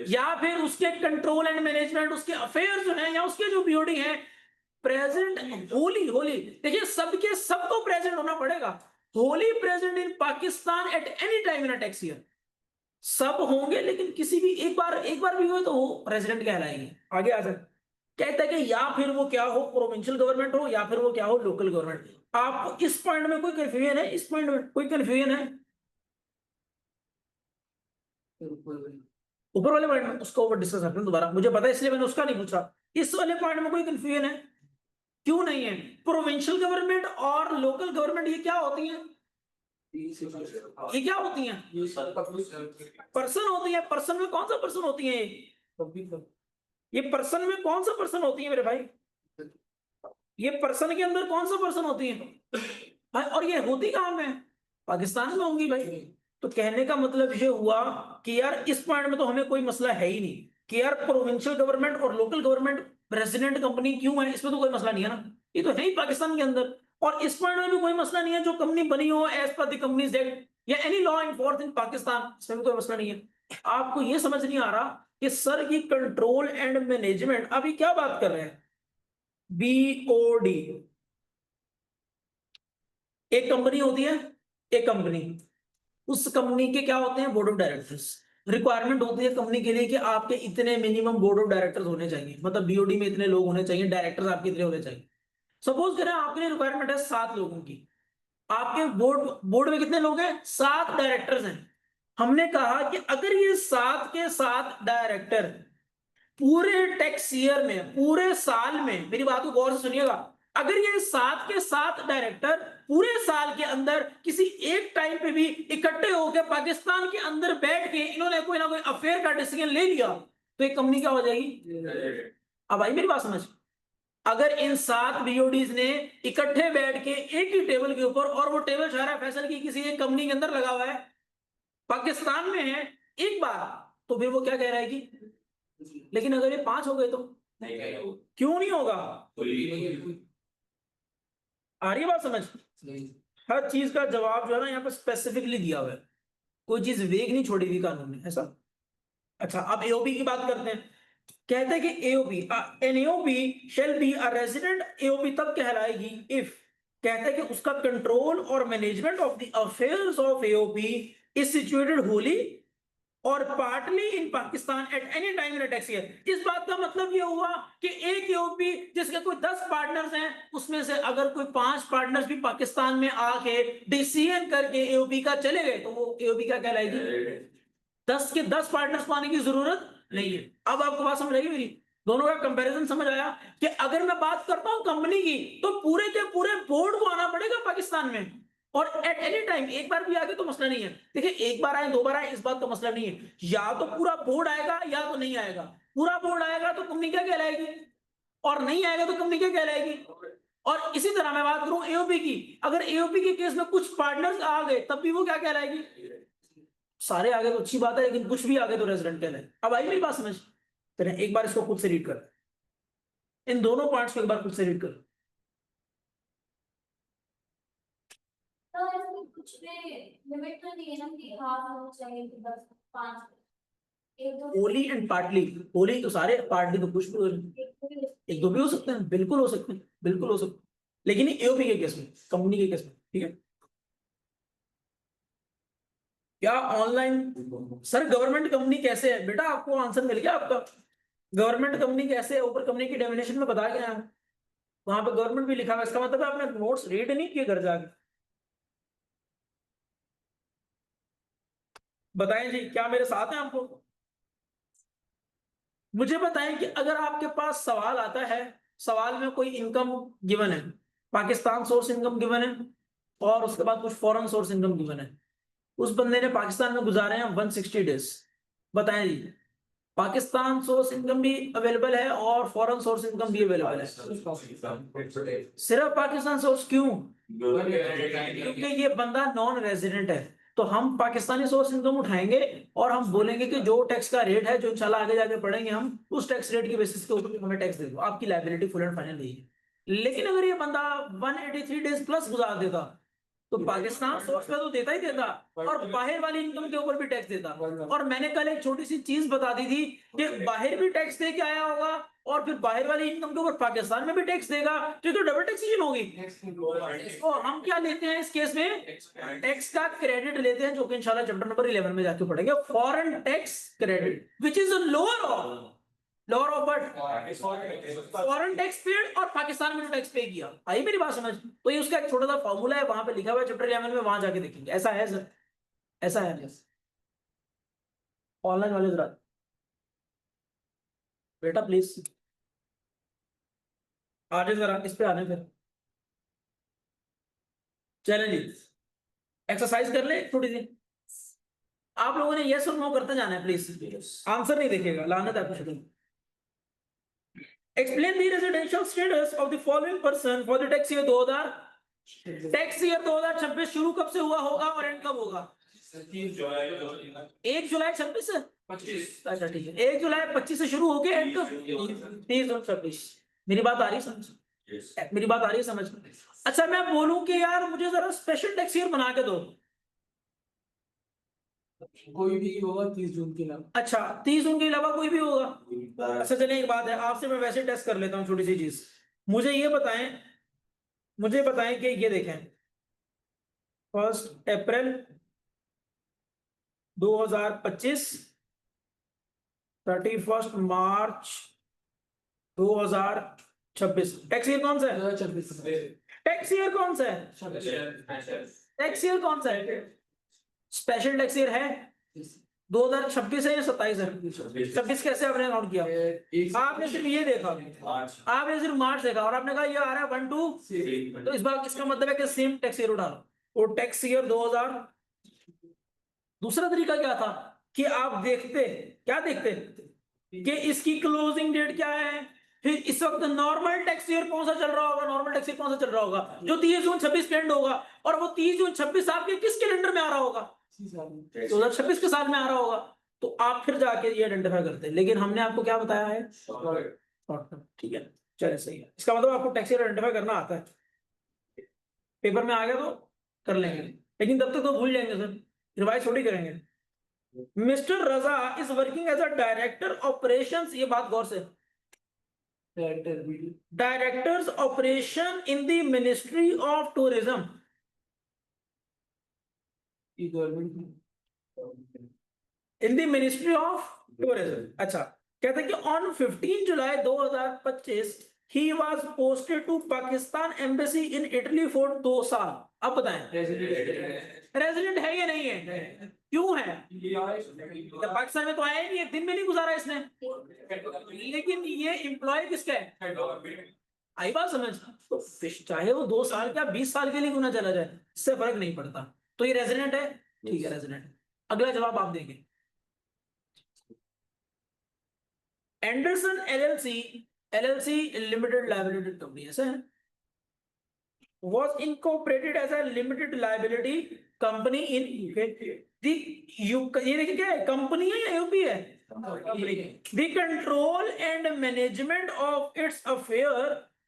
या फिर उसके कंट्रोल एंड मैनेजमेंट, उसके अफेयर जो है या उसके जो बीओडी है प्रेजेंट होली, होली देखिए सबके सबको प्रेजेंट होना पड़ेगा। Holi present in Pakistan at any time in a tax year. सब होंगे लेकिन किसी भी एक बार भी हुए तो वो प्रेसिडेंट कहलाएंगे। आगे आ सकते कहता है कि या फिर वो क्या हो, प्रोविंशियल गवर्नमेंट हो या फिर वो क्या हो, लोकल गवर्नमेंट। आपको इस पॉइंट में कोई कंफ्यूजन है? इस पॉइंट में कोई कंफ्यूजन है? ऊपर वाले पॉइंट में उसको ऊपर डिस्कस करते हैं दोबारा, मुझे पता है इसलिए मैंने उसका नहीं पूछा। इस वाले पॉइंट में कोई कंफ्यूजन है? क्यों नहीं है? प्रोविंशियल गवर्नमेंट और लोकल गवर्नमेंट ये क्या होती हैं? ये क्या होती हैं? पर्सन होती है। पर्सन में कौन सा पर्सन होती है? ये पर्सन में कौन सा पर्सन होती है मेरे भाई? ये पर्सन के अंदर कौन सा पर्सन होती है भाई? और ये होती कहाँ में? पाकिस्तान में होंगी भाई। तो कहने का मतलब ये हुआ कि यार इस पॉइंट में तो हमें कोई मसला है ही नहीं कि यार प्रोविंशियल गवर्नमेंट और लोकल गवर्नमेंट रेजिडेंट कंपनी क्यों है, इसमें तो कोई मसला नहीं है ना, ये तो है ही पाकिस्तान के अंदर। और इस पॉइंट में भी कोई मसला नहीं है जो कंपनी बनी हो as per the companies act या any law in force in Pakistan, इसमें भी कोई मसला नहीं है। आपको ये समझ नहीं आ रहा कि सर ये कंट्रोल एंड मैनेजमेंट अभी क्या बात कर रहे हैं? बीओडी एक कंपनी होती है, एक कंपनी, उस कंपनी के क्या होते हैं? Board of directors. रिक्वायरमेंट होती है कंपनी के लिए कि आपके इतने मिनिमम बोर्ड ऑफ डायरेक्टर्स होने चाहिए, मतलब बीओडी में इतने लोग होने चाहिए, डायरेक्टर्स आपके इतने होने चाहिए। सपोज करें आपके लिए रिक्वायरमेंट है 7 लोगों की, आपके बोर्ड बोर्ड में कितने लोग हैं? 7 डायरेक्टर्स हैं। हमने कहा कि अगर ये 7 के 7 डायरेक्टर पूरे टैक्स ईयर में, पूरे साल में, मेरी बात को गौर से सुनिएगा, अगर ये 7 के 7 डायरेक्टर पूरे साल के अंदर किसी एक टाइम पे भी इकट्ठे होकर पाकिस्तान के अंदर बैठ के इन्होंने कोई ना कोई अफेयर का डिसीजन ले लिया तो एक कंपनी क्या हो जाएगी? अब आई मेरी बात समझ? अगर इन 7 बीओडीज ने इकट्ठे बैठ के एक ही टेबल के ऊपर, और वो टेबल शायरा फैसल की किसी एक कंपनी के अंदर लगा हुआ है, पाकिस्तान में है, एक बार, तो फिर वो क्या कह रहा है कि, लेकिन अगर ये 5 हो गए तो क्यों नहीं होगा? आ रही है बात समझ? हर चीज का जवाब जो है ना यहाँ पे स्पेसिफिकली दिया हुआ है, कोई चीज वेग नहीं छोड़ी हुई कानून ने, ऐसा। अच्छा अब एओपी की बात करते हैं। कहते हैं कि AOP an AOP shall be a resident. AOP तब कहलाएगी इफ, कहते हैं कि उसका कंट्रोल और management of the affairs of AOP is situated wholly और partly in Pakistan at any time in tax year. इस बात का मतलब ये हुआ कि एक एओपी जिसके कोई 10 पार्टनर्स हैं, उसमें से अगर कोई 5 पार्टनर्स भी पाकिस्तान में आके डिसीजन करके एओपी का चले गए तो वो एओपी क्या कहलाएगी? 10 के 10 पार्टनर्स को आने की जरूरत नहीं है। अब आपको बात समझ आएगी मेरी? दोनों का कंपैरिजन समझ आया कि अगर मैं बात करता हूं कंपनी की तो पूरे के पूरे बोर्ड को आना पड़ेगा पाकिस्तान में, और एट एनी टाइम, एक बार भी आगे तो मसला नहीं है। देखिए एक बार आए 2 बार आए इस बात का मसला नहीं है, या तो पूरा बोर्ड आएगा या तो नहीं आएगा। पूरा बोर्ड आएगा तो कंपनी क्या कहलाएगी, और नहीं आएगा तो कंपनी क्या कहलाएगी। और इसी तरह मैं बात करूं एओपी की, अगर एओपी के केस में कुछ पार्टनर्स आ गए तब भी वो क्या कहलाएगी? सारे आगे तो अच्छी बात है, लेकिन कुछ भी आगे तो रेजिडेंट कहलाए। अब आई मेरी बात समझ? चलें एक बार इसको खुद से रीड कर, इन दोनों पॉइंट्स को एक बार खुद से रीड कर। तो इसमें कुछ भी लिमिट तो नहीं है ना कि हाफ हो चाहिए कि 10 5 एक दो होली एंड पार्टली, होली तो सारे, पार्टली तो कुछ भी हो, एक दो भी हो सकते हैं, बिल्कुल हो सकते हैं, बिल्कुल हो सकते हैं, लेकिन एओपी के केस में, कंपनी के केस में, ठीक है। क्या ऑनलाइन सर गवर्नमेंट कंपनी कैसे है? बेटा आपको आंसर मिल गया आपका। गवर्नमेंट कंपनी कैसे है, ऊपर कंपनी की डेफिनेशन में बता गया है, वहां पे गवर्नमेंट भी लिखा हुआ है। इसका मतलब है आपने नोट्स रीड नहीं किए घर जाके? बताएं जी, क्या मेरे साथ हैं आपको? मुझे बताएं कि अगर आपके पास सवाल आता है, सवाल में कोई इनकम गिवन है, पाकिस्तान सोर्स इनकम गिवन है, और उसके बाद कुछ फॉरेन सोर्स इनकम गिवन है, उस बंदे ने पाकिस्तान में गुजारे हैं 160 डेज। बताएं जी, पाकिस्तान सोर्स इनकम भी अवेलेबल है और फॉरेन सोर्स इनकम भी अवेलेबल है। सिर्फ पाकिस्तान सोर्स क्यों? क्योंकि ये बंदा नॉन रेजिडेंट है, तो हम पाकिस्तानी सोर्स इनकम उठाएंगे और हम बोलेंगे कि जो टैक्स का रेट है, जो इंशाल्लाह आगे जाके पढ़ेंगे हम, उस टैक्स रेट की बेसिस के ऊपर हमें टैक्स दे दो, आपकी लायबिलिटी फुल एंड फाइनल नहीं है। लेकिन अगर ये बंदा 183 डेज प्लस गुजार देता तो पाकिस्तान सोर्स पे तो देता ही देता, और बाहर वाली इनकम के ऊपर भी टैक्स देता। और मैंने कल एक छोटी सी चीज बता दी थी कि बाहर भी टैक्स दे के आया होगा और फिर बाहर वाली इनकम के ऊपर पाकिस्तान में भी टैक्स देगा, तो डबल टैक्सेशन होगी। इसको हम क्या लेते हैं इस केस में, टैक्स का क्रेडिट लेते हैं, जो कि इंशाल्लाह चैप्टर नंबर 11 में जाके पढ़ेंगे, foreign tax credit which is lower of but foreign tax paid और पाकिस्तान में टैक्स पे किया। आई मेरी बात समझ? तो ये उसका एक छोटा सा फॉर्मूला है, वहां पे लिखा हुआ है चैप्टर 11 में, वहां जाके देखेंगे। ऐसा है सर, ऐसा है। ऑनलाइन वाले जरा बेटा प्लीज आगे जरा इस पे आने, फिर चलें जी एक्सरसाइज कर ले थोड़ी सी। आप लोगों ने यस और नो करते जाना है प्लीज, आंसर नहीं देखेगा, लानत है आपको। Explain the residential status of the following person for the tax year 2000। Tax year 2026 शुरू कब से हुआ होगा और एंड कब होगा? 1 जुलाई 26 से 25। अच्छा ठीक है, 1 जुलाई 25 से शुरू होके एंड कब? 30 जून 26। मेरी बात आ रही समझ? मेरी बात आ रही है समझ? अच्छा मैं बोलूं कि यार मुझे जरा स्पेशल टैक्स ईयर बना के दो, कोई भी होगा 30 जून के अलावा। अच्छा 30 जून के अलावा कोई भी होगा। अच्छा चलिए एक बात है, आपसे मैं वैसे टेस्ट कर लेता हूँ छोटी सी चीज। मुझे ये बताएं कि ये देखें 1 अप्रैल 2025 31 मार्च 2026 टैक्स ईयर कौन सा है? 2026 टैक्स ईयर कौन सा है? टैक्स ईयर कौन सा है? स्पेशल टैक्स ईयर है 2026 है या 27 है? 26 कैसे आपने काउंट किया? आपने सिर्फ ये देखा, आपने सिर्फ मार्च देखा और आपने कहा ये आ रहा है 1 2, तो इस बार इसका मतलब है कि सेम टैक्स ईयर उठा लो। वो टैक्स ईयर 2000। दूसरा तरीका क्या था कि आप देखते, क्या देखते कि इसकी क्लोजिंग डेट क्या है, फिर इस वक्त नॉर्मल टैक्स ईयर कौन सा चल रहा होगा, नॉर्मल टैक्स ईयर कौन सा चल रहा होगा जो 30 जून 26 पे एंड होगा, और वो 30 जून 26 आपके किस कैलेंडर में आ रहा होगा? 2026 के साथ में आ रहा होगा। तो आप फिर जाके ये आइडेंटिफाई करते हैं, लेकिन हमने आपको क्या बताया है? ठीक है चलिए सही है, इसका मतलब आपको टैक्स ईयर आइडेंटिफाई करना आता है, पेपर में आ गया तो कर लेंगे, लेकिन तब तक तो भूल जाएंगे सर, रिवाइज थोड़ी करेंगे। Mister Raza is working as a director operations, ये बात गौर से, directors operation in the ministry of tourism, in the ministry of tourism. अच्छा कहते हैं कि on 15 July 2025 he was posted to Pakistan embassy in Italy for 2 साल। अब बताएं रेजिडेंट है या नहीं है? क्यों है? पाकिस्तान में तो आया ही नहीं, एक दिन में नहीं गुजारा इसने, लेकिन ये एम्प्लॉय किसका है? आई बात समझ? तो चाहे वो 2 साल क्या 20 साल के लिए क्यों ना चला जाए, इससे फर्क नहीं पड़ता। तो ये रेजिडेंट है, ठीक है रेजिडेंट। अगला जवाब आप देंगे, Anderson LLC limited liability company ऐसा है, was incorporated as a limited liability company in UK. ये देखिए क्या है, कंपनी है या यूपी है? The control and management of its affair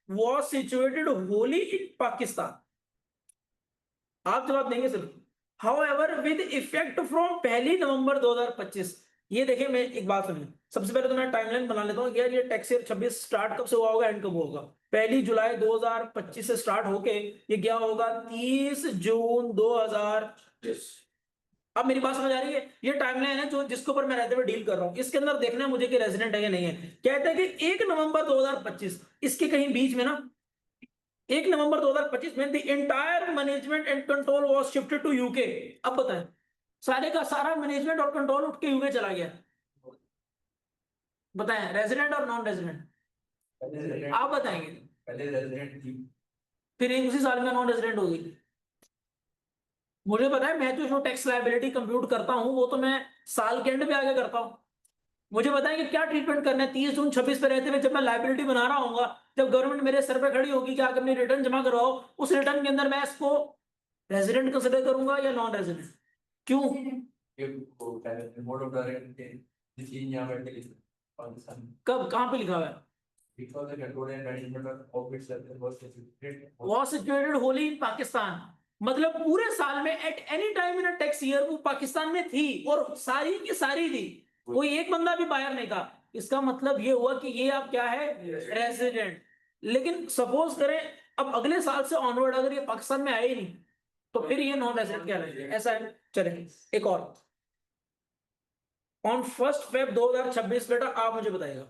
was situated wholly in Pakistan. आप जवाब देंगे sir. However, with effect from 1 November 2025, ये देखिए मैं एक बात सुनिए, सबसे पहले तो मैं टाइमलाइन बना लेता हूँ, यार ये टैक्स ईयर 26 स्टार्ट कब से हुआ होगा, एंड कब होगा? 1 जुलाई 2025 से स्टार्ट होके ये क्या होगा 30 जून 2025। अब मेरी बात समझ आ रही है? ये टाइमलाइन है जो जिसके ऊपर मैं रहते हुए डील कर रहा हूँ, इसके अंदर देखना है मुझे कि रेजिडेंट है या नहीं है। कहते हैं कि 1 नवंबर 2025, इसके कहीं बीच में ना 1 नवंबर 2025 में the entire management and control was shifted to UK. अब बताएं, सारे का सारा मैनेजमेंट और कंट्रोल उठ के यूके चला गया, बताएं रेजिडेंट और नॉन रेजिडेंट? आप बताएंगे। पहले रेजिडेंट थी, फिर एक उसी साल में नॉन रेजिडेंट हो गई। मुझे पता है, मैं जो टैक्स लायबिलिटी कंप्यूट करता हूं वो तो मैं साल के एंड पे आगे करता हूं। मुझे बताएं कि क्या ट्रीटमेंट करना है 30 जून 26 पे रहते हुए, जब मैं लायबिलिटी बना रहा हूँ, जब गवर्नमेंट मेरे सर पे खड़ी होगी कि आप अपनी रिटर्न जमा करवाओ, उस रिटर्न के अंदर मैं इसको रेजिडेंट कंसिडर करूंगा या नॉन रेजिडेंट? क्यों? मोड ऑफ डायरेक्ट कब कहां पे लिखा हुआ है? because the control and management of its was situated was situated wholly in Pakistan, मतलब पूरे साल में एट एनी टाइम इन अ टैक्स ईयर वो पाकिस्तान में थी और सारी की सारी थी, कोई एक बंदा भी बाहर नहीं था। इसका मतलब ये हुआ कि ये आप क्या है, रेजिडेंट। लेकिन सपोज करें अब अगले साल से ऑनवर्ड अगर ये पाकिस्तान में आए ही नहीं, तो फिर ये नॉन रेजिडेंट क्या रहेगा, ऐसा है। चलें एक और, ऑन 1 Feb 2026 बेटा आप मुझे बताइएगा,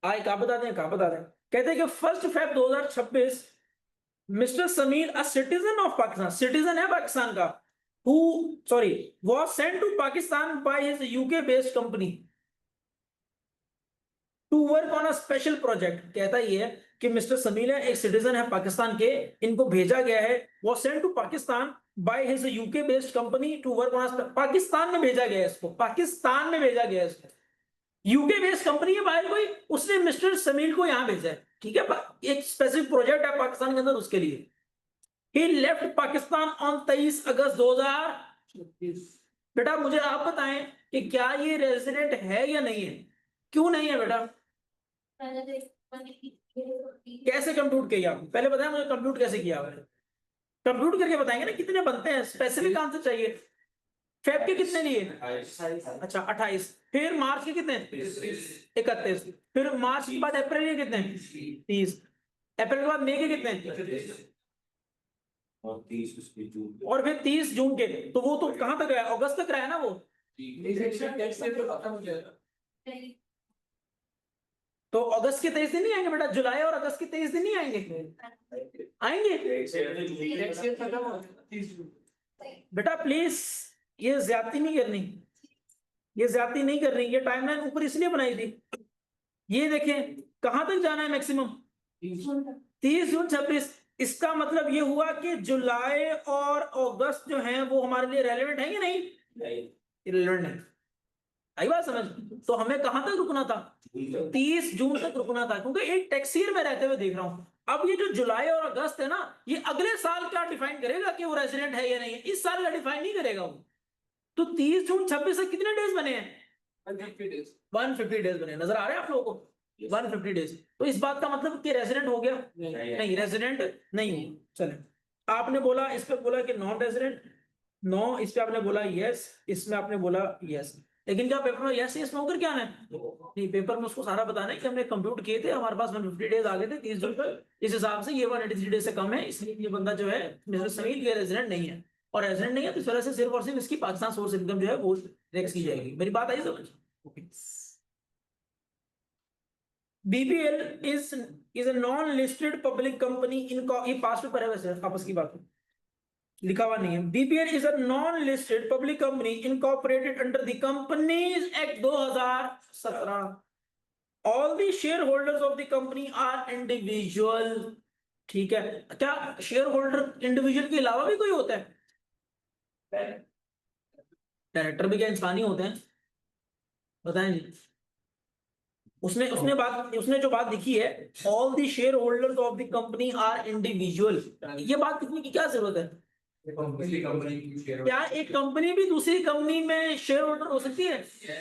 आए कहा बता दें, कहा बता दें। कहते हैं कि 1 Feb 2026 mister Sameer a citizen of Pakistan, citizen है पाकिस्तान का, who sorry was sent to Pakistan by his UK based company to work on a special project। कहता ये है कि मिस्टर समीर है, एक सिटीजन है पाकिस्तान के, इनको भेजा गया है, was sent to Pakistan by his UK based company to work on a, Pakistan में भेजा गया है इसको, पाकिस्तान में भेजा गया है इसको, यूके बेस्ड कंपनी है बाहर कोई, उसने मिस्टर समीर को यहां भेजा है, ठीक है, एक स्पेसिफिक प्रोजेक्ट है पाकिस्तान के अंदर उसके लिए। ही लेफ्ट पाकिस्तान ऑन 23 अगस्त 2026। बेटा मुझे आप बताएं कि क्या ये रेजिडेंट है या नहीं है, क्यों नहीं है बेटा, कैसे कंप्यूट किया आपने, पहले बताएं मुझे कंप्यूट कैसे किया आपने, कंप्यूट करके बताएंगे ना कितने बनते हैं, स्पेसिफिक आंसर चाहिए। फेब के कितने लिए, अच्छा 28, फिर मार्च के कितने 31, फिर मार्च के बाद अप्रैल के कितने 30, अप्रैल के बाद मई के कितने और फिर 30 जून के, तो वो तो कहां तक रहा है, अगस्त तक रहा है ना वो, तो अगस्त के 23 दिन नहीं आएंगे बेटा, जुलाई और अगस्त के 23 दिन नहीं आएंगे, आएंगे बेटा प्लीज, ये ज्यादती नहीं करनी, ये ज्यादती नहीं कर रही, ये टाइमलाइन ऊपर इसलिए बनाई थी, ये देखें कहां तक जाना है मैक्सिमम 30 जून 26। इसका मतलब ये हुआ कि जुलाई और अगस्त जो हैं वो हमारे लिए रेलेवेंट है कि नहीं, रेलेवेंट नहीं, आई बात समझ। तो हमें कहां तक रुकना था, 30 जून तक रुकना था, क्योंकि एक टैक्स ईयर में रहते हुए देख रहा हूं। अब ये जो जुलाई और अगस्त है ना, ये अगले साल क्या डिफाइन करेगा कि वो रेजिडेंट है या नहीं है, इस साल का डिफाइन नहीं करेगा वो। तो 30 जून 26 से कितने डेज बने हैं, 150 डेज बने, नजर आ रहे हैं आप लोगों को, 150 डेज। तो इस बात का मतलब कि रेजिडेंट हो गया, नहीं रेजिडेंट नहीं हुआ। चले, आपने बोला इस पे बोला कि नॉन रेजिडेंट, नो, इस पे आपने बोला यस, इसमें आपने बोला यस, लेकिन क्या पेपर में यस यस में होकर क्या आना है, नहीं पेपर में उसको सारा बताना है कि हमने कंप्यूट किए थे, हमारे पास 150 डेज आ गए थे 30 जून पर, इस हिसाब से ये 183 डेज से कम है, इसलिए ये बंदा जो है मिस्टर समीर ये रेजिडेंट नहीं है, और रेजिडेंट नहीं है तो इस वजह से सिर्फ और सिर्फ इसकी पाकिस्तान सोर्स इनकम जो है वो टैक्स की जाएगी। मेरी बात आई समझ, BPL is a non-listed public company in, ये पास्ट पर है वैसे आपस की बात लिखा हुआ नहीं है। BPL is a non-listed public company incorporated under the Companies Act 2017। All the shareholders of the company are individual, ठीक है। क्या शेयर होल्डर इंडिविजुअल के अलावा भी कोई होता है, डायरेक्टर भी क्या इंसान ही होते हैं, बताएं जी। उसने जो बात लिखी है, all the shareholders of the company are individual, ये बात लिखने की क्या जरूरत है, क्या एक कंपनी भी दूसरी कंपनी में शेयर होल्डर हो सकती है,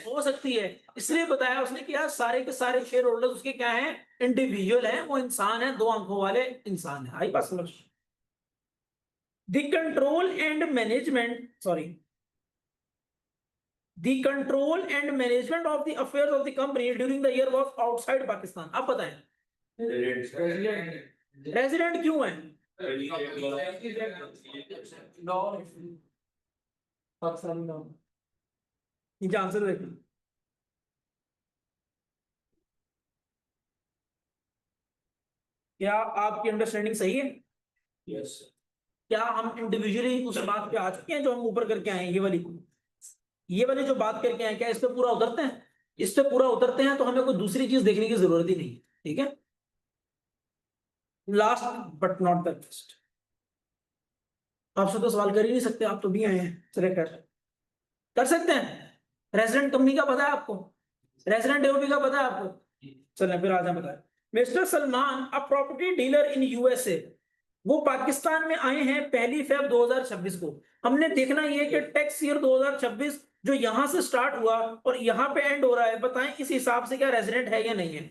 हो सकती है, इसलिए बताया उसने कि यार सारे के सारे शेयर होल्डर्स उसके क्या हैं, इंडिविजुअल हैं, वो इंसान है, 2 आंखों वाले इंसान है। आई बात समझ। The control and management, sorry, the control and management of the affairs of the company during the year was outside Pakistan। अब बताएं रेजिडेंट क्यों है, नीचे आंसर देखो, क्या आपकी अंडरस्टैंडिंग सही है, यस क्या हम इंडिविजुअली उस बात पे आ चुके हैं जो हम ऊपर करके आए हैं, ये वाली जो बात करके आए, क्या इस पे पूरा उतरते हैं, इस पे पूरा उतरते हैं तो हमें कोई दूसरी चीज देखने की जरूरत ही नहीं, ठीक है। Last but not the list, आपसे तो सवाल कर ही नहीं सकते, आप तो भी आए हैं, चले कर सकते हैं, रेजिडेंट कंपनी का पता है आपको, रेजिडेंट एओपी का पता है आपको, चलें फिर आज हम बताएं। Mister Salman a property dealer in USA, वो पाकिस्तान में आए हैं 1 फेब 2026 को। हमने देखना ये कि टैक्स ईयर 2026 जो यहां से स्टार्ट हुआ और यहां पे एंड हो रहा है, बताएं इस हिसाब से क्या रेजिडेंट है या नहीं है।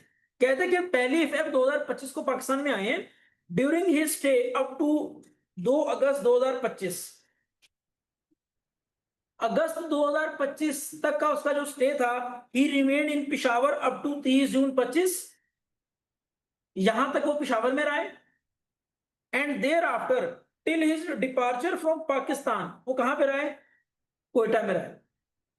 कहते हैं कि 1 फेब 2025 को पाकिस्तान में आए हैं, during his stay up to 2 August 2025। अगस्त 2025 तक का उसका जो स्टे था, he remain in Peshawar up to 30 June 25, यहां तक वो पिशावर में रहा है। And thereafter till his departure from Pakistan, वो कहां पे रहा है? कोयटा में रहा है।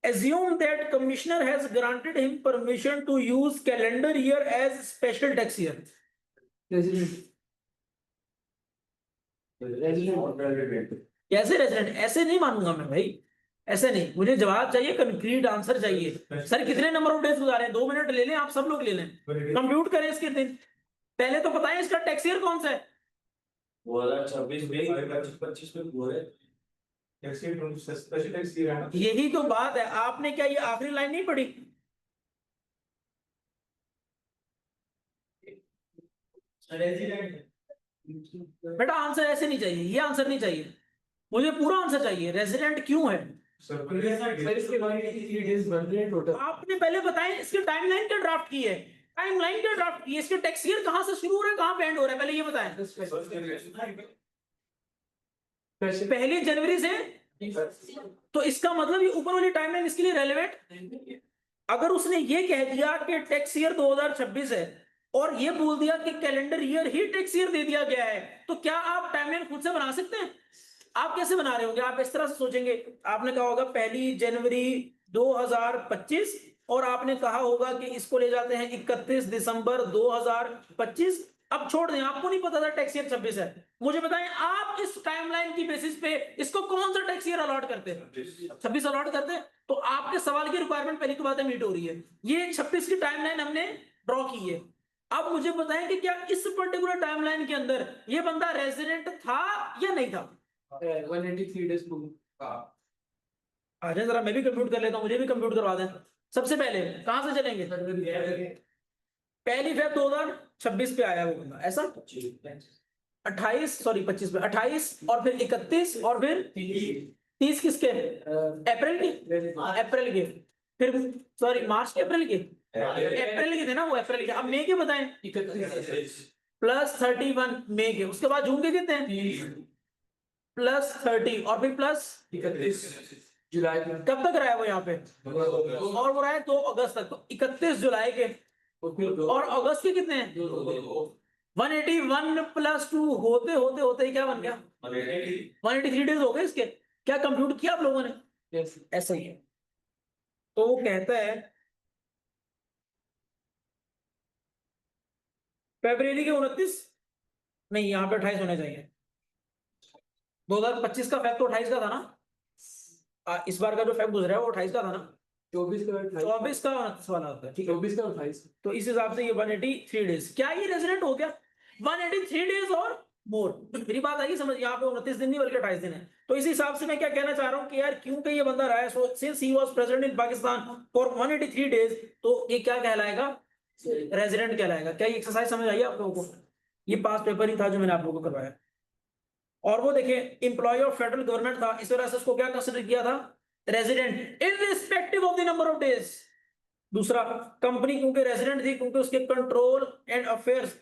Assume that commissioner has granted him permission to use calendar year as special tax year. कैसे रेजिडेंट? ऐसे नहीं मानूंगा मैं भाई, ऐसे नहीं। मुझे जवाब चाहिए, कंक्रीट आंसर चाहिए। सर कितने नंबर ऑफ डेज गुजारे? 2 मिनट ले लें, आप सब लोग ले लें, कंप्यूट करें इसके दिन। पहले तो बताएं इसका टैक्स ईयर कौन सा है? 2026 में 25 में पूरे स्पेशल टैक्स ईयर है। यही तो बात है, आपने क्या ये आखिरी लाइन नहीं पढ़ी? बेटा आंसर ऐसे नहीं चाहिए, ये आंसर नहीं चाहिए, मुझे पूरा आंसर चाहिए। रेजिडेंट क्यों है? आपने पहले बताएं इसकी टाइमलाइन क्या ड्राफ्ट की है? टाइमलाइन क्या ड्राफ्ट की है? इसके टैक्स ईयर कहां से शुरू हो रहा है, कहां पे एंड हो रहा है, पहले ये बताएं। 1 जनवरी से, तो इसका मतलब ये ऊपर वाली टाइमलाइन इसके लिए रेलेवेंट। अगर उसने ये कह दिया कि टैक्स ईयर 2026 है और ये बोल दिया कि कैलेंडर ईयर ही टैक्स ईयर दे दिया गया है, तो क्या आप टाइमलाइन खुद से बना सकते हैं? आप कैसे बना रहे होंगे? आप इस तरह से सोचेंगे, आपने कहा होगा 1 जनवरी 2025 और आपने कहा होगा कि इसको ले जाते हैं 31 दिसंबर 2025। अब छोड़ दें, आपको नहीं पता था टैक्स ईयर 26 है, मुझे बताएं आप इस टाइमलाइन की बेसिस पे इसको कौन सा टैक्स ईयर अलॉट करते हैं? 26 अलॉट करते हैं। तो आपके सवाल की रिक्वायरमेंट पहली तो बात है मीट हो रही है, ये 26 की टाइमलाइन हमने ड्रॉ की है। अब मुझे बताएं कि क्या इस पर्टिकुलर टाइमलाइन के अंदर ये बंदा रेजिडेंट था या नहीं था? 183 डेज आ जाए जरा, मैं भी कंप्यूट कर लेता हूं, मुझे भी कंप्यूट करवा दें। सबसे पहले कहां से चलेंगे? 1 फेब 2026 पे आया वो बंदा, ऐसा 28 सॉरी 25 पे 28 और फिर 31 और फिर 30 किसके? अप्रैल के, अप्रैल के, फिर सॉरी मार्च के, अप्रैल के, अप्रैल के थे ना वो, अप्रैल के। अब मई के बताएं, प्लस 31 मई के, उसके बाद जून के कितने हैं? प्लस 30 और फिर प्लस 31 जुलाई में। कब तक रहा है वो यहाँ पे? और वो रहा है 2 अगस्त तक, तो 31 जुलाई के और अगस्त के कितने हैं? 181 प्लस 2 होते होते होते ही क्या बन गया? 183 डेज हो गए इसके। क्या कंप्यूट किया आप लोगों ने? ऐसा ही है। तो वो कहता है फरवरी के 29, नहीं यहाँ पे 28 होने चाहिए। 2025 का फैक्ट तो 28 का था ना, इस बार का जो फैक्ट गुजरा है वो 28 का था ना, 24 का 24 का 29 वाला होता है, ठीक है। 24 का 28। तो इस हिसाब से ये 183 डेज, क्या ये रेजिडेंट हो गया? 183 डेज और मोर, मेरी बात आई समझ? यहाँ पे 29 दिन नहीं बल्कि 28 दिन है। तो इस हिसाब से मैं क्या कहना चाह रहा हूँ कि यार क्योंकि ये बंदा रहा है, so since he was present in Pakistan for 183 days, तो ये क्या कहलाएगा? रेजिडेंट कहलाएगा। क्या ये एक्सरसाइज समझ आई आप लोगों को? ये पास पेपर ही था जो मैंने आप लोगों को करवाया। और वो देखिए एम्प्लॉय ऑफ फेडरल गवर्नमेंट था, इस वजह से उसको क्या कंसिडर किया था? Resident irrespective of the number of days. दूसरा, कंपनी क्योंकि रेजिडेंट थी, क्योंकि उसके control and affairs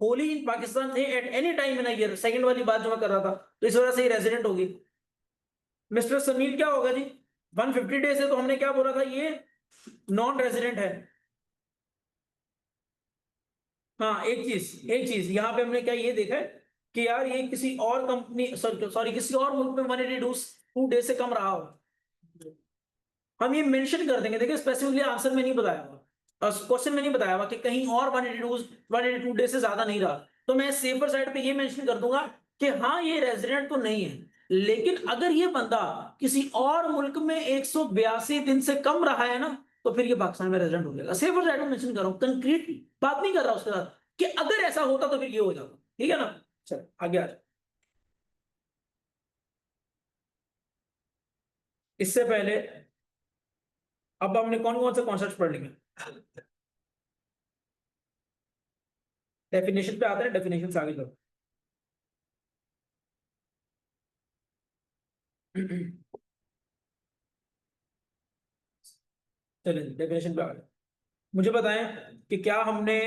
Holi in Pakistan थे एट एनी टाइम इन ईयर, सेकंड वाली बात जो मैं कर रहा था, तो इस वजह से ही रेजिडेंट होगी। मिस्टर समीर क्या होगा जी? 150 डेज है, तो हमने क्या बोला था? ये नॉन रेजिडेंट है। हाँ एक चीज यहाँ पे हमने क्या ये देखा है कि यार ये किसी और कंपनी सॉरी किसी और मुल्क में 182 डेज से कम रहा हो, हम ये मेंशन कर देंगे। देखिए स्पेसिफिकली आंसर में नहीं बताया हुआ, क्वेश्चन में नहीं बताया हुआ कि कहीं और 182 डेज से ज्यादा नहीं रहा, तो मैं सेफर साइड पे ये मेंशन कर दूंगा कि हाँ ये रेजिडेंट तो नहीं है, लेकिन अगर ये बंदा किसी और मुल्क में 182 दिन से कम रहा है ना, तो फिर ये पाकिस्तान में रेजिडेंट हो जाएगा। सेफर साइड में मेंशन कर रहा हूँ, कंक्रीट बात नहीं कर रहा उसके साथ कि अगर ऐसा होता तो फिर ये हो जाता। ठीक है ना? चल आगे आ जाओ। इससे पहले अब हमने कौन कौन से कॉन्सेप्ट पढ़ लिए? डेफिनेशन पे आते हैं, डेफिनेशन से आगे करो। चलिए डेफिनेशन पे आ गए। मुझे बताएं कि क्या हमने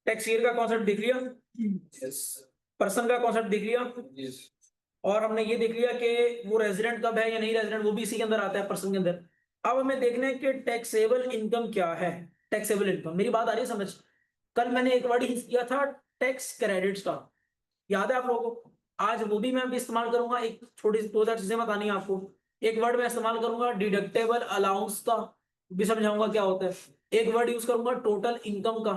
टैक्स ईयर का कॉन्सेप्ट देख लिया? पर्सन का कॉन्सेप्ट देख लिया? और हमने ये देख लिया कि वो रेजिडेंट कब है या नहीं रेजिडेंट, वो भी इसी के अंदर आता है, पर्सन के अंदर। अब हमें देखना है कि टैक्सेबल इनकम क्या है। टैक्सेबल इनकम, मेरी बात आ रही है समझ? कल मैंने एक वर्ड यूज किया था टैक्स क्रेडिट्स का, याद है आप लोगों को? आज वो भी मैं भी इस्तेमाल करूंगा, एक छोटी सी 2 4 चीजें बतानी है आपको। एक वर्ड मैं इस्तेमाल करूंगा डिडक्टेबल अलाउंस का, भी समझाऊंगा क्या होता है। एक वर्ड यूज करूंगा टोटल इनकम का,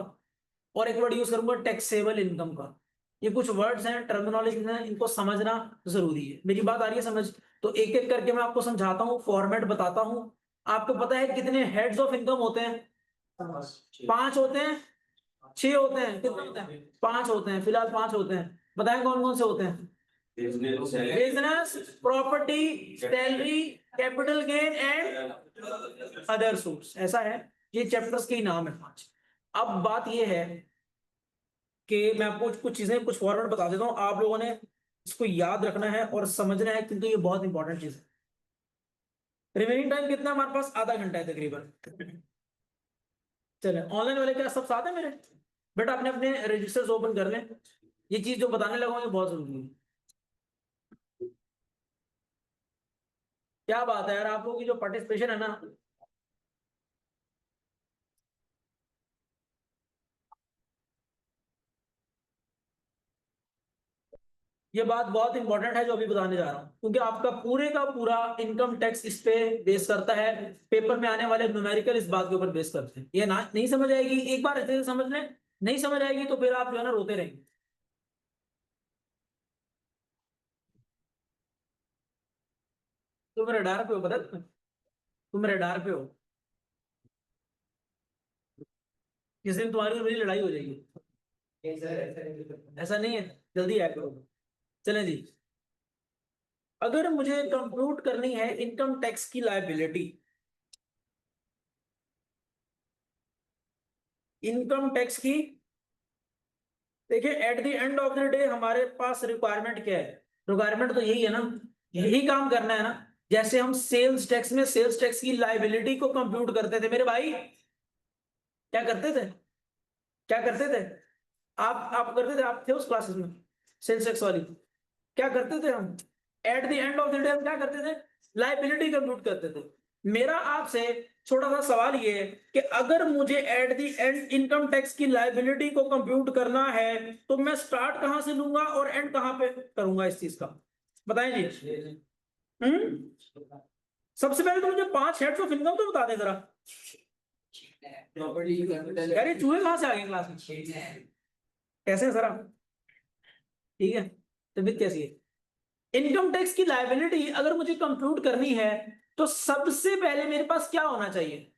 और एक वर्ड यूज करूंगा टैक्सेबल इनकम का। ये कुछ वर्ड्स हैं, टर्मिनोलॉजी हैं, इनको समझना जरूरी है। मेरी बात आ रही है समझ? तो एक एक करके मैं आपको समझाता हूँ, फॉर्मेट बताता हूँ। आपको पता है कितने हेड्स ऑफ इनकम होते हैं? 5 होते हैं, 6 होते हैं, कितने होते हैं? 5 होते हैं, फिलहाल 5 होते हैं। बताएं कौन कौन से होते हैं? Business, property, salary, capital gain and other source, ऐसा है। ये चैप्टर्स के ही नाम है 5। अब बात ये है कि मैं आपको कुछ चीजें, कुछ फॉर्मेट बता देता हूँ, आप लोगों ने इसको याद रखना है और समझना है, क्योंकि ये बहुत इंपॉर्टेंट चीज है। रिमेनिंग टाइम कितना है हमारे पास? आधा घंटा है तकरीबन। चले, ऑनलाइन वाले क्या सब साथ है मेरे? बेटा अपने अपने रजिस्टर्स ओपन कर लें। ये चीज जो बताने लगा हूं ये बहुत जरूरी है। क्या बात है यार, आप लोगों की जो पार्टिसिपेशन है ना, ये बात बहुत इंपॉर्टेंट है जो अभी बताने जा रहा हूँ, क्योंकि आपका पूरे का पूरा इनकम टैक्स इस पे बेस करता है। पेपर में आने वाले न्यूमेरिकल इस बात के ऊपर बेस करते हैं। ये ना नहीं समझ आएगी, एक बार ऐसे समझ लें, नहीं समझ आएगी तो फिर आप जो है ना रोते रहेंगे। तुम रडार पे हो, पता है तुम्हें? तुम रडार पे हो। किस दिन तुम्हारी और मेरी लड़ाई हो जाएगी। ऐसा नहीं है, जल्दी आया करो। चलें जी, अगर मुझे कंप्यूट करनी है इनकम टैक्स की लायबिलिटी, इनकम टैक्स की, देखिए at the end of the day हमारे पास रिक्वायरमेंट क्या है? रिक्वायरमेंट तो यही है ना, यही काम करना है ना। जैसे हम सेल्स टैक्स में सेल्स टैक्स की लायबिलिटी को कंप्यूट करते थे मेरे भाई, क्या करते थे? क्या करते थे? आप करते थे, आप थे उस क्लासेस में सेल्स टैक्स वाली? क्या करते थे हम? At the end of the day हम क्या करते थे? लायबिलिटी कंप्यूट करते थे। मेरा आपसे छोटा सा सवाल ये है कि अगर मुझे at the end income tax की लायबिलिटी को कंप्यूट करना है तो मैं स्टार्ट कहां से लूंगा और एंड कहां पे करूंगा इस चीज का? बताएं जी। सबसे पहले तो मुझे 5 हेड्स ऑफ इनकम तो बता दें जरा। Property, capital. यार ये चूहे कहां से आ गए क्लास में? कैसे हैं सर आप? ठीक है, तबीयत कैसी है? इनकम टैक्स की लायबिलिटी अगर मुझे कंप्यूट करनी है तो सबसे पहले मेरे पास क्या होना चाहिए?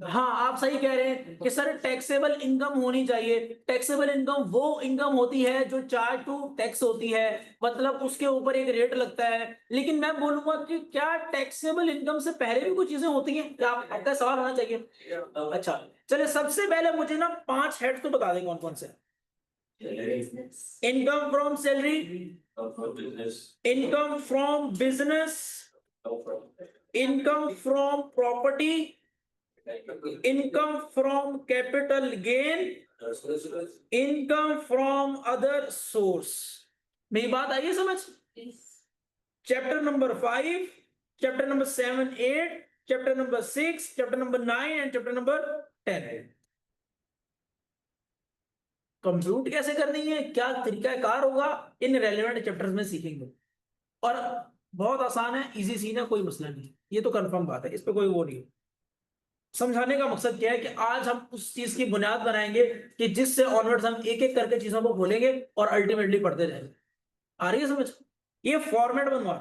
हाँ, आप सही कह रहे हैं कि सर टैक्सेबल इनकम होनी चाहिए। टैक्सेबल इनकम वो इनकम होती है जो चार्ज टू टैक्स होती है, मतलब उसके ऊपर एक रेट लगता है। लेकिन मैं बोलूंगा कि क्या टैक्सेबल इनकम से पहले भी कुछ चीजें होती हैं? आपका सवाल होना चाहिए। अच्छा, चलिए सबसे पहले मुझे ना 5 हेड तो बता दें कौन कौन से। Income from salary, income from business, income from property, income from capital gain, income from other source. मेरी बात आई है समझ? Chapter number 5, chapter number 7 8, chapter number 6, chapter number 9 and chapter number 10। Compute कैसे करनी है, क्या तरीका कार होगा, इन रेलेवेंट चैप्टर्स में सीखेंगे। और बहुत आसान है, इजी सीन है, कोई मसला नहीं, ये तो कंफर्म बात है, इस पे कोई वो नहीं। समझाने का मकसद क्या है कि आज हम उस चीज की बुनियाद बनाएंगे कि जिससे ऑनवर्ड्स हम एक एक करके चीजों को खोलेंगे और अल्टीमेटली पढ़ते जाएंगे। आ रही है समझ? ये फॉर्मेट बनवा।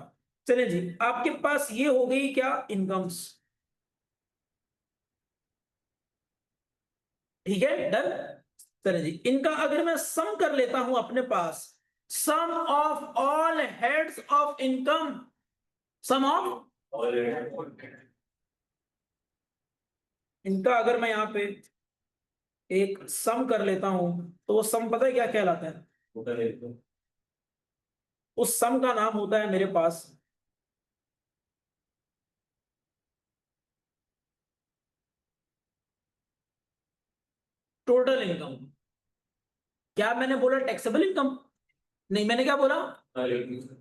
चलिए जी, आपके पास ये हो गई क्या? इनकम्स। ठीक है, डन। चलिए जी, इनका अगर मैं सम कर लेता हूं अपने पास, sum of all heads of income, sum of इनका अगर मैं यहां पे एक सम कर लेता हूं तो वो सम पता है क्या कहलाता है? उस सम का नाम होता है मेरे पास टोटल इनकम। क्या मैंने बोला? Taxable income. नहीं, मैंने क्या बोला?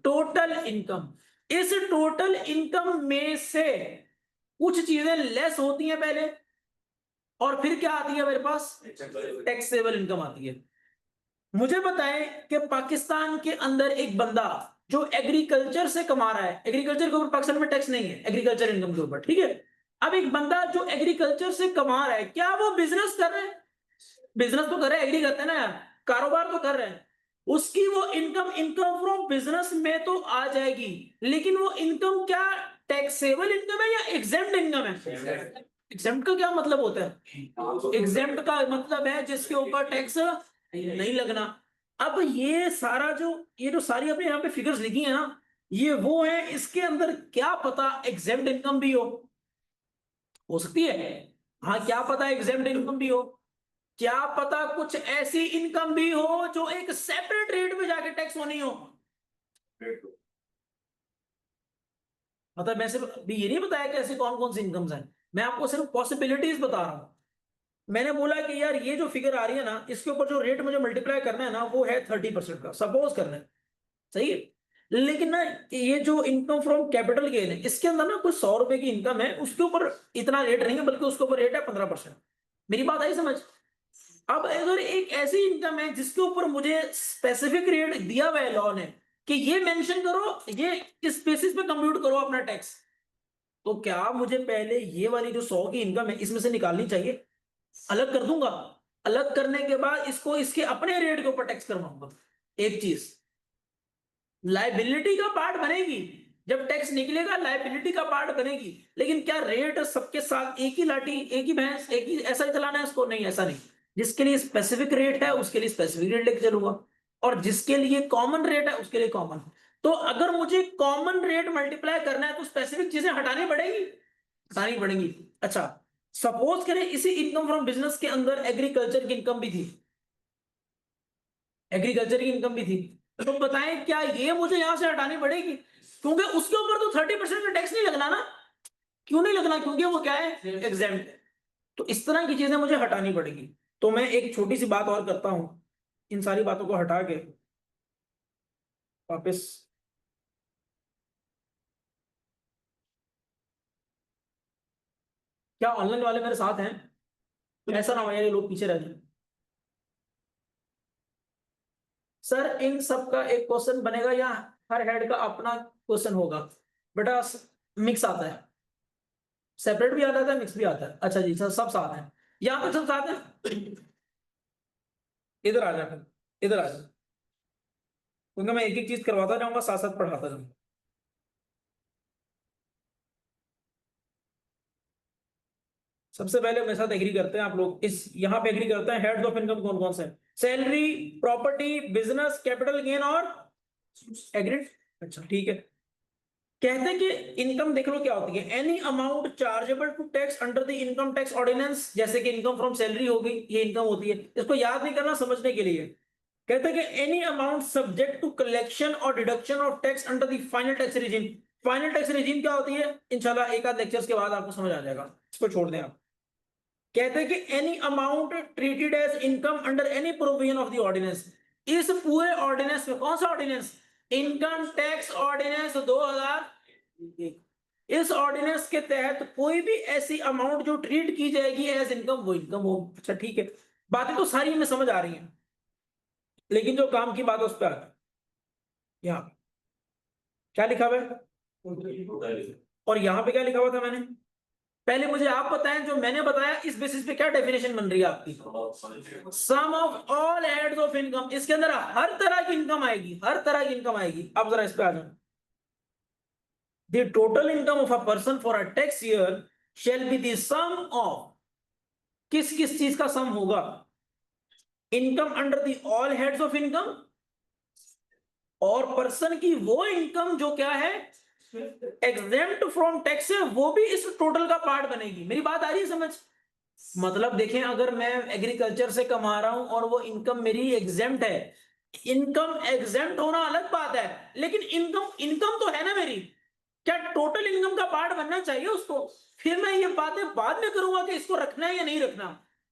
Total income. इस टोटल इनकम में से कुछ चीजें लेस होती हैं पहले, और फिर क्या आती है मेरे पास? टैक्सेबल इनकम आती है। मुझे बताएं कि पाकिस्तान के अंदर एक बंदा जो एग्रीकल्चर से कमा रहा है, एग्रीकल्चर के ऊपर पाकिस्तान में टैक्स नहीं है, एग्रीकल्चर इनकम के ऊपर, ठीक है। अब एक बंदा जो एग्रीकल्चर से कमा रहा है, क्या वो बिजनेस कर रहे हैं? बिजनेस तो कर रहे हैं, एग्री करते हैं ना यार, कारोबार तो कर रहे हैं। उसकी वो इनकम, इनकम फ्रॉम बिजनेस में तो आ जाएगी, लेकिन वो इनकम क्या टैक्सेबल इनकम है या एग्जेम्प्ट इनकम है? एग्जेम्प्ट का क्या मतलब होता है? एग्जेम्प्ट का मतलब है जिसके ऊपर टैक्स नहीं लगना। अब ये सारा जो, ये जो सारी अपने यहाँ पे फिगर्स लिखी है ना, ये वो है, इसके अंदर क्या पता एग्जेम्प्ट इनकम भी हो सकती है। हाँ, क्या पता एग्जेम्प्ट इनकम भी हो, क्या पता कुछ ऐसी इनकम भी हो जो एक सेपरेट रेट में जाके टैक्स होनी हो। मतलब मैं सिर्फ अभी ये नहीं बताया कि ऐसे कौन कौन सी इनकम्स हैं, मैं आपको सिर्फ पॉसिबिलिटीज बता रहा हूं। मैंने बोला कि यार ये जो फिगर आ रही है ना, इसके ऊपर जो रेट मुझे मल्टीप्लाई करना है ना, वो है 30% का, सपोज करना है, सही है। लेकिन ना ये जो इनकम फ्रॉम कैपिटल गेन है, इसके अंदर ना कुछ 100 रुपए की इनकम है, उसके ऊपर इतना रेट नहीं है, बल्कि उसके ऊपर रेट है 15%। मेरी बात आई समझ? अब अगर एक ऐसी इनकम है जिसके ऊपर मुझे स्पेसिफिक रेट दिया हुआ है लॉ ने कि ये मेंशन करो, ये इस बेसिस पे कंप्यूट करो अपना टैक्स, तो क्या मुझे पहले ये वाली जो 100 की इनकम है इसमें से निकालनी चाहिए? अलग कर दूंगा, अलग करने के बाद इसको इसके अपने रेट के ऊपर टैक्स करवाऊंगा। एक चीज लाइबिलिटी का पार्ट बनेगी, जब टैक्स निकलेगा लाइबिलिटी का पार्ट बनेगी, लेकिन क्या रेट सबके साथ एक ही लाठी, एक ही भैंस, एक ही ऐसा ही चलाना है उसको? नहीं, ऐसा नहीं। जिसके लिए स्पेसिफिक रेट है उसके लिए स्पेसिफिक रेट लेके चलूंगा, और जिसके लिए कॉमन रेट है उसके लिए कॉमन। तो अगर मुझे कॉमन रेट मल्टीप्लाई करना है तो स्पेसिफिक चीजें हटानी पड़ेगी, हटानी पड़ेगी। अच्छा, सपोज करें इसी इनकम फ्रॉम बिजनेस के अंदर एग्रीकल्चर की इनकम भी थी, एग्रीकल्चर की इनकम भी थी, तो बताएं क्या ये मुझे यहां से हटानी पड़ेगी? क्योंकि उसके ऊपर तो 30% का टैक्स नहीं लगना ना। क्यों नहीं लगना? क्योंकि वो क्या है, एग्जेम्प्ट है। तो इस तरह की चीजें मुझे हटानी पड़ेगी। तो मैं एक छोटी सी बात और करता हूं, इन सारी बातों को हटा के वापस, क्या ऑनलाइन वाले मेरे साथ हैं? ऐसा ना हो ये लोग पीछे रह जाए। सर इन सब का एक क्वेश्चन बनेगा या हर हेड का अपना क्वेश्चन होगा? बेटा मिक्स आता है, सेपरेट भी आता है, मिक्स भी आता है। अच्छा जी सर, सब साथ हैं, यहाँ तक सब साथ हैं। इधर आ जा, इधर आ जा, क्योंकि मैं एक एक चीज करवाता जाऊंगा, साथ साथ पढ़ाता जाऊंगा। सबसे पहले मेरे साथ एग्री करते हैं आप लोग, इस यहाँ पे एग्री करते हैं, हेड्स ऑफ इनकम कौन कौन से हैं? Salary, property, business, capital gain और एग्रीड। अच्छा ठीक है। कहते हैं कि इनकम देख लो क्या होती है, any amount chargeable to tax under the income tax ordinance, जैसे कि इनकम फ्रॉम सैलरी हो गई, ये इनकम होती है। इसको याद नहीं करना, समझने के लिए। कहते हैं कि any amount subject to collection और deduction of tax under the final tax regime. Final tax regime क्या होती है, इंशाल्लाह एक आध लेक्चर्स के बाद आपको समझ आ जाएगा, इसको छोड़ दें आप। कहते हैं कि any amount treated as income under any provision of the ordinance. इस पूरे ऑर्डिनेंस में, कौन सा ऑर्डिनेंस? Income tax ordinance 2001। इस ऑर्डिनेंस के तहत कोई भी ऐसी अमाउंट जो ट्रीट की जाएगी एज इनकम, वो इनकम हो। अच्छा ठीक है, बातें तो सारी हमें समझ आ रही हैं, लेकिन जो काम की बात है उस पर आते हैं। यहाँ क्या लिखा हुआ है और यहाँ पे क्या लिखा हुआ था मैंने? पहले मुझे आप बताएं, जो मैंने बताया इस बेसिस पे क्या डेफिनेशन बन रही है आपकी? Sum of all heads of income. इसके अंदर हर तरह की इनकम आएगी, हर तरह की इनकम आएगी। अब जरा इस पे आ जाओ। The total income of a person for a tax year shall be the sum of, किस किस चीज का सम होगा? Income under the all heads of income, और पर्सन की वो इनकम जो क्या है, एग्जेम्प्ट फ्रॉम टैक्स है, वो भी इस टोटल का पार्ट बनेगी। मेरी बात आ रही है समझ? मतलब देखें, अगर मैं एग्रीकल्चर से कमा रहा हूं और वो इनकम मेरी एग्जेम्प्ट है, इनकम एग्जेम्प्ट होना अलग बात है, लेकिन इनकम इनकम तो है ना मेरी, क्या टोटल इनकम का पार्ट बनना चाहिए उसको? फिर मैं ये बातें बाद में करूंगा कि इसको रखना है या नहीं रखना।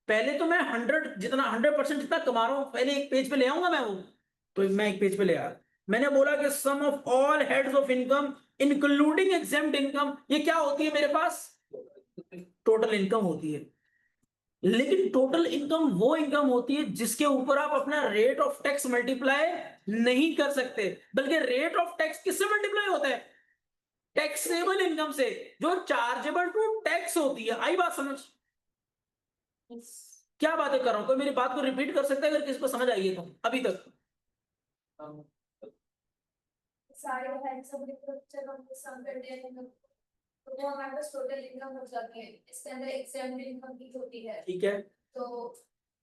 पहले तो मैं 100 जितना 100% जितना कमा रहा हूं पहले एक पेज पे ले आऊंगा मैं वो, तो मैं एक पेज पे ले आया, मैंने बोला कि sum of all heads of income including exempt income, ये क्या होती है मेरे पास? टोटल इनकम होती है। लेकिन टोटल इनकम वो इनकम होती है जिसके ऊपर आप अपना रेट ऑफ टैक्स मल्टीप्लाई नहीं कर सकते, बल्कि रेट ऑफ टैक्स किससे मल्टीप्लाई होता है? टैक्सेबल इनकम से, जो चार्जेबल टू टैक्स होती है। आई बात समझ? क्या बातें कर रहा हूं? कोई मेरी बात को रिपीट कर सकता है अगर किसी को समझ आई है तो अभी तक? सारे हेड्स ऑफ इनकम जब हम सम करते हैं तो वो हमारे पास टोटल इनकम हो जाती है। इसके अंदर एग्जेम्प्ट इनकम भी होती है, ठीक है, तो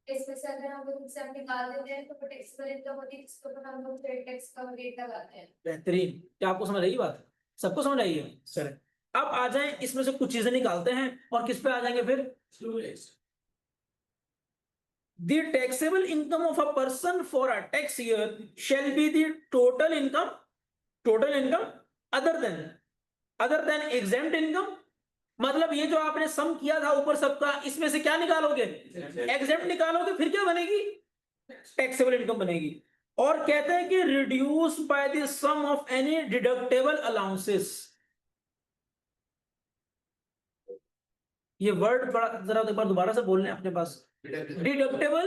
इसमें से अगर हम लोग एग्जेम्प्ट निकाल देते हैं तो टैक्सेबल इनकम होती है, जिसके ऊपर हम लोग ट्रेड टैक्स का रेट लगाते हैं। बेहतरीन। क्या आपको समझ आई बात? सबको समझ आई है? सर अब आ जाए, इसमें से कुछ चीजें निकालते हैं और किस पे आ जाएंगे फिर? The taxable income of a person for a tax year shall be the total income other than exempt income। मतलब ये जो आपने सम किया था ऊपर सबका, इसमें से क्या निकालोगे? एग्जेम्प्ट निकालोगे, फिर क्या बनेगी? टैक्सेबल इनकम बनेगी। और कहते हैं कि reduce by the sum of any deductible allowances. ये वर्ड बड़ा जरा एक बार दोबारा से बोलने अपने पास। डिडक्टेबल,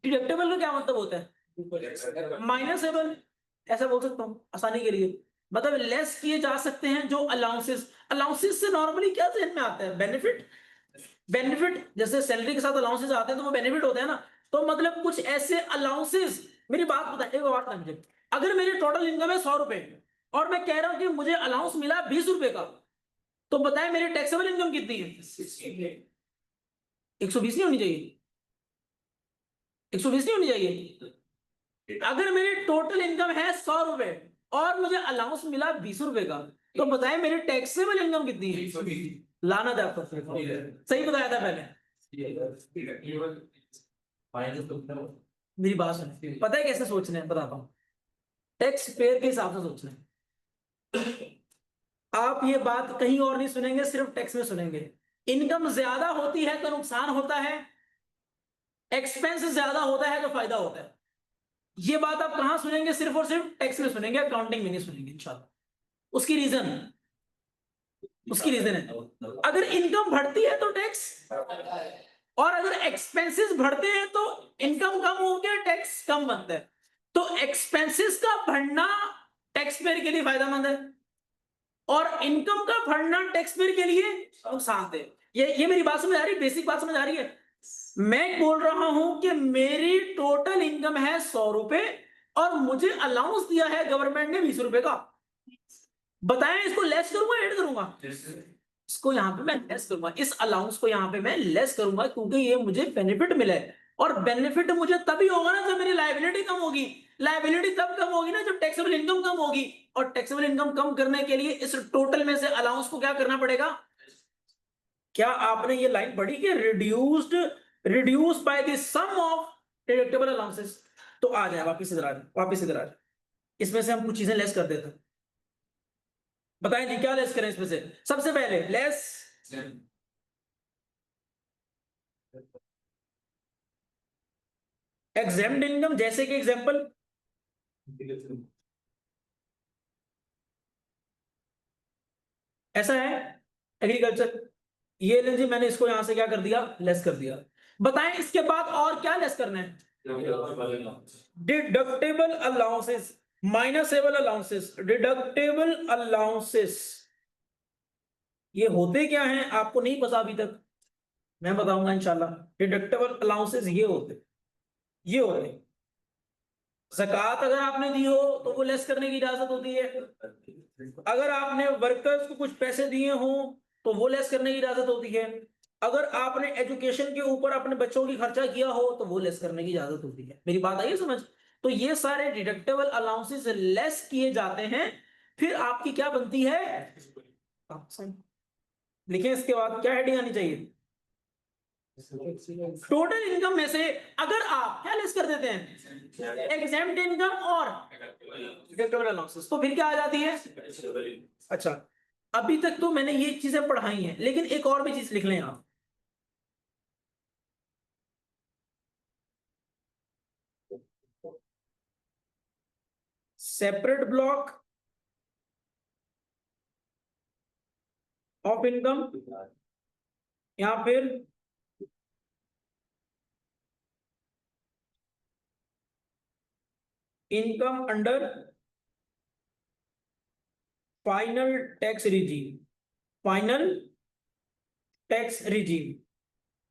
डिडक्टेबल का क्या मतलब होता है? माइनसेबल, ऐसा बोल सकता हूं आसानी के लिए। मतलब लेस किए जा सकते हैं जो अलाउंसेस। अलाउंसेस से नॉर्मली क्या ध्यान में आता है? बेनिफिट। बेनिफिट जैसे सैलरी के साथ अलाउंसेस आते हैं तो वो बेनिफिट होते हैं ना। तो मतलब कुछ ऐसे अलाउंसेस, मेरी बात बता, एक बात समझे, अगर मेरी टोटल इनकम है 100 रुपए और मैं कह रहा हूं कि मुझे अलाउंस मिला 20 रुपए का, तो बताएं मेरी टैक्सेबल इनकम कितनी है? 120 नहीं होनी चाहिए? 120 नहीं होनी चाहिए? अगर मेरी टोटल इनकम है 100 रुपए और मुझे अलाउंस मिला 20 रुपए का, तो बताएं मेरी टैक्सेबल इनकम कितनी है? लाना था आपको, सही बताया था पहले। मेरी बात सुन, पता है कैसे सोचना है? बताता हूं, टैक्स पेयर के हिसाब से सोचना है। आप ये बात कहीं और नहीं सुनेंगे, सिर्फ टैक्स में सुनेंगे। इनकम ज्यादा होती है तो नुकसान होता है, एक्सपेंस ज्यादा होता है तो फायदा होता है। ये बात आप कहां सुनेंगे? सिर्फ और सिर्फ टैक्स में सुनेंगे, अकाउंटिंग में नहीं सुनेंगे इंशाल्लाह। उसकी रीजन है, अगर इनकम बढ़ती है तो टैक्स, और अगर एक्सपेंसेस बढ़ते हैं तो इनकम कम हो गया, टैक्स कम बनता है। तो एक्सपेंसेस का बढ़ना टैक्स पेयर के लिए फायदेमंद है और इनकम का बढ़ना टैक्स पेयर के लिए नुकसानदेह। ये मेरी बात समझ आ रही है? बेसिक बात समझ आ रही है? मैं बोल रहा हूं कि मेरी टोटल इनकम है 100 रुपए और मुझे अलाउंस दिया है गवर्नमेंट ने 20 रुपए का। बताएं इसको लेस करूंगा, ऐड करूंगा? इसको यहां पे मैं लेस करूंगा, इस अलाउंस को यहां पे मैं लेस करूंगा, क्योंकि ये मुझे बेनिफिट मिला है। और बेनिफिट मुझे तभी होगा ना जब मेरी लायबिलिटी कम होगी। लायबिलिटी तब कम होगी ना जब टैक्सेबल इनकम कम होगी। और टैक्सेबल इनकम कम करने के लिए इस टोटल में से अलाउंस को क्या करना पड़ेगा? क्या आपने ये लाइन पढ़ी कि reduce by the sum of deductible allowances? तो आ जाए वापस इधर आ जाए, वापस इधर आ जाए। इसमें से हम कुछ चीजें लेस कर देते हैं। बताएं जी क्या लेस करें इसमें से? सबसे पहले लेस एग्जेम्प्ट इनकम, जैसे कि एग्जांपल ऐसा है एग्रीकल्चर, ये ले जी, मैंने इसको यहां से क्या कर दिया? लेस कर दिया। बताएं इसके बाद और क्या लेस करना है? Deductible allowances, minusable allowances, deductible allowances. ये होते क्या हैं आपको नहीं पता अभी तक, मैं बताऊंगा इंशाल्लाह। डिडक्टेबल अलाउंसेस ये होते ज़कात अगर आपने दी हो तो वो लेस करने की इजाजत होती है। अगर आपने वर्कर्स को कुछ पैसे दिए हो तो वो लेस करने की इजाजत होती है। अगर आपने एजुकेशन के ऊपर अपने बच्चों की खर्चा किया हो तो वो लेस करने की इजाजत होती है। मेरी बात आई है समझ? तो ये सारे डिडक्टेबल अलाउंसेस लेस किए जाते हैं, फिर आपकी क्या बनती है? लिखिए इसके बाद क्या हेडिंग आनी चाहिए? टोटल इनकम में से अगर आप क्या लेस कर देते हैं? एग्जेम्प्ट इनकम और डिडक्टेबल अलाउंसेस, तो फिर क्या आ जाती है? अच्छा, अभी तक तो मैंने ये चीजें पढ़ाई हैं, लेकिन एक और भी चीज लिख लें आप। सेपरेट ब्लॉक ऑफ इनकम या फिर income under final tax regime, final tax regime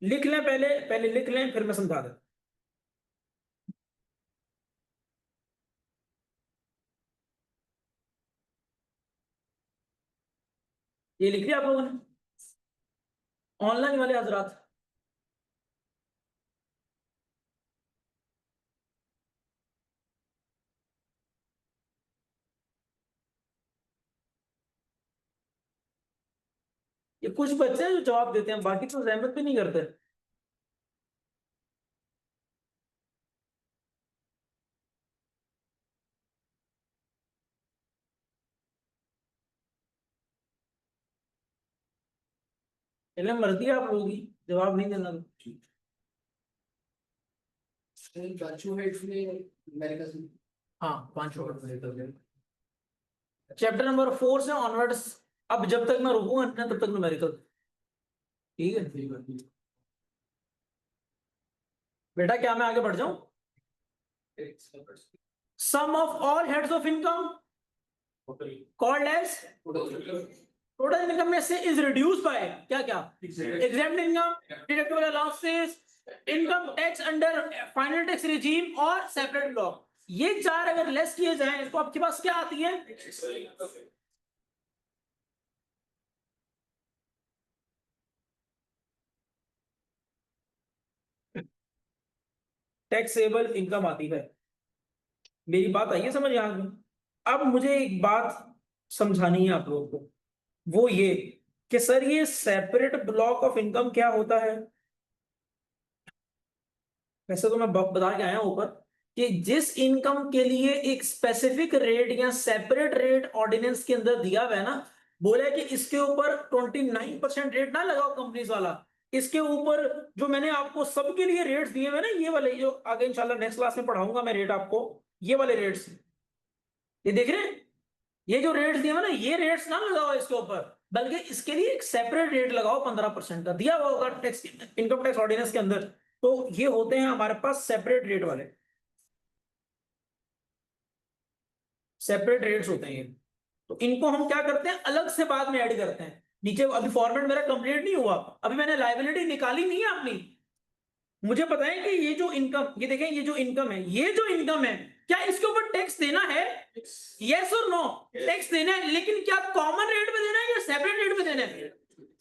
लिख लें, पहले लिख लें फिर मैं समझा दूं। ये लिख लिया आप लोगों ने, ऑनलाइन वाले हजरात? ये कुछ बच्चे हैं जो जवाब देते हैं, बाकी तो जहमत भी नहीं करते। चलिए मर्जी है आप लोगों की, जवाब नहीं देना तो। बाचू है इसमें अमेरिका से। हाँ 5 चैप्टर नंबर 4 से ऑनवर्ड्स, अब जब तक मैं रुकूंगा ना तब तक न्यूमेरिकल। ठीक है बेटा, क्या मैं आगे बढ़ जाऊं? Sum of all heads of income called as total income में से इज रिड्यूस बाय क्या क्या? Exempt income, deductible allowances, income tax under final tax regime और सेपरेट ब्लॉक। ये 4 अगर लेस किए जाएं तो आपके पास क्या आती है? टैक्सेबल इनकम आती है। मेरी बात आई है समझ यहाँ में? अब मुझे एक बात समझानी है आप लोगों को, वो ये कि सर ये सेपरेट ब्लॉक ऑफ इनकम क्या होता है? वैसे तो मैं बता के आया हूं ऊपर कि जिस इनकम के लिए एक स्पेसिफिक रेट या सेपरेट रेट ऑर्डिनेंस के अंदर दिया हुआ है ना, बोला कि इसके ऊपर 29% रेट ना लगाओ कंपनीज वाला, इसके ऊपर जो मैंने आपको सबके लिए रेट्स दिए हुए ना, ये वाले जो आगे इंशाल्लाह नेक्स्ट क्लास में पढ़ाऊंगा मैं रेट आपको, ये वाले रेट्स, ये देख रहे हैं, ये जो रेट्स दिए हुए ना, ये रेट्स ना लगाओ इसके ऊपर, बल्कि इसके लिए एक सेपरेट रेट लगाओ 15% का दिया हुआ होगा टैक्स, इनकम टैक्स ऑर्डिनेंस के अंदर। तो ये होते हैं हमारे पास सेपरेट रेट वाले, सेपरेट रेट्स होते हैं ये। तो इनको हम क्या करते हैं, अलग से बाद में ऐड करते हैं नीचे। अभी फॉर्मेट मेरा कंप्लीट नहीं हुआ, अभी मैंने लायबिलिटी निकाली नहीं है अपनी। मुझे बताएं कि ये जो इनकम, ये देखें, ये जो इनकम है, ये जो इनकम है, क्या इसके ऊपर टैक्स देना है? यस और नो? टैक्स देना है, लेकिन क्या कॉमन रेट पे देना है या सेपरेट रेट पे देना है?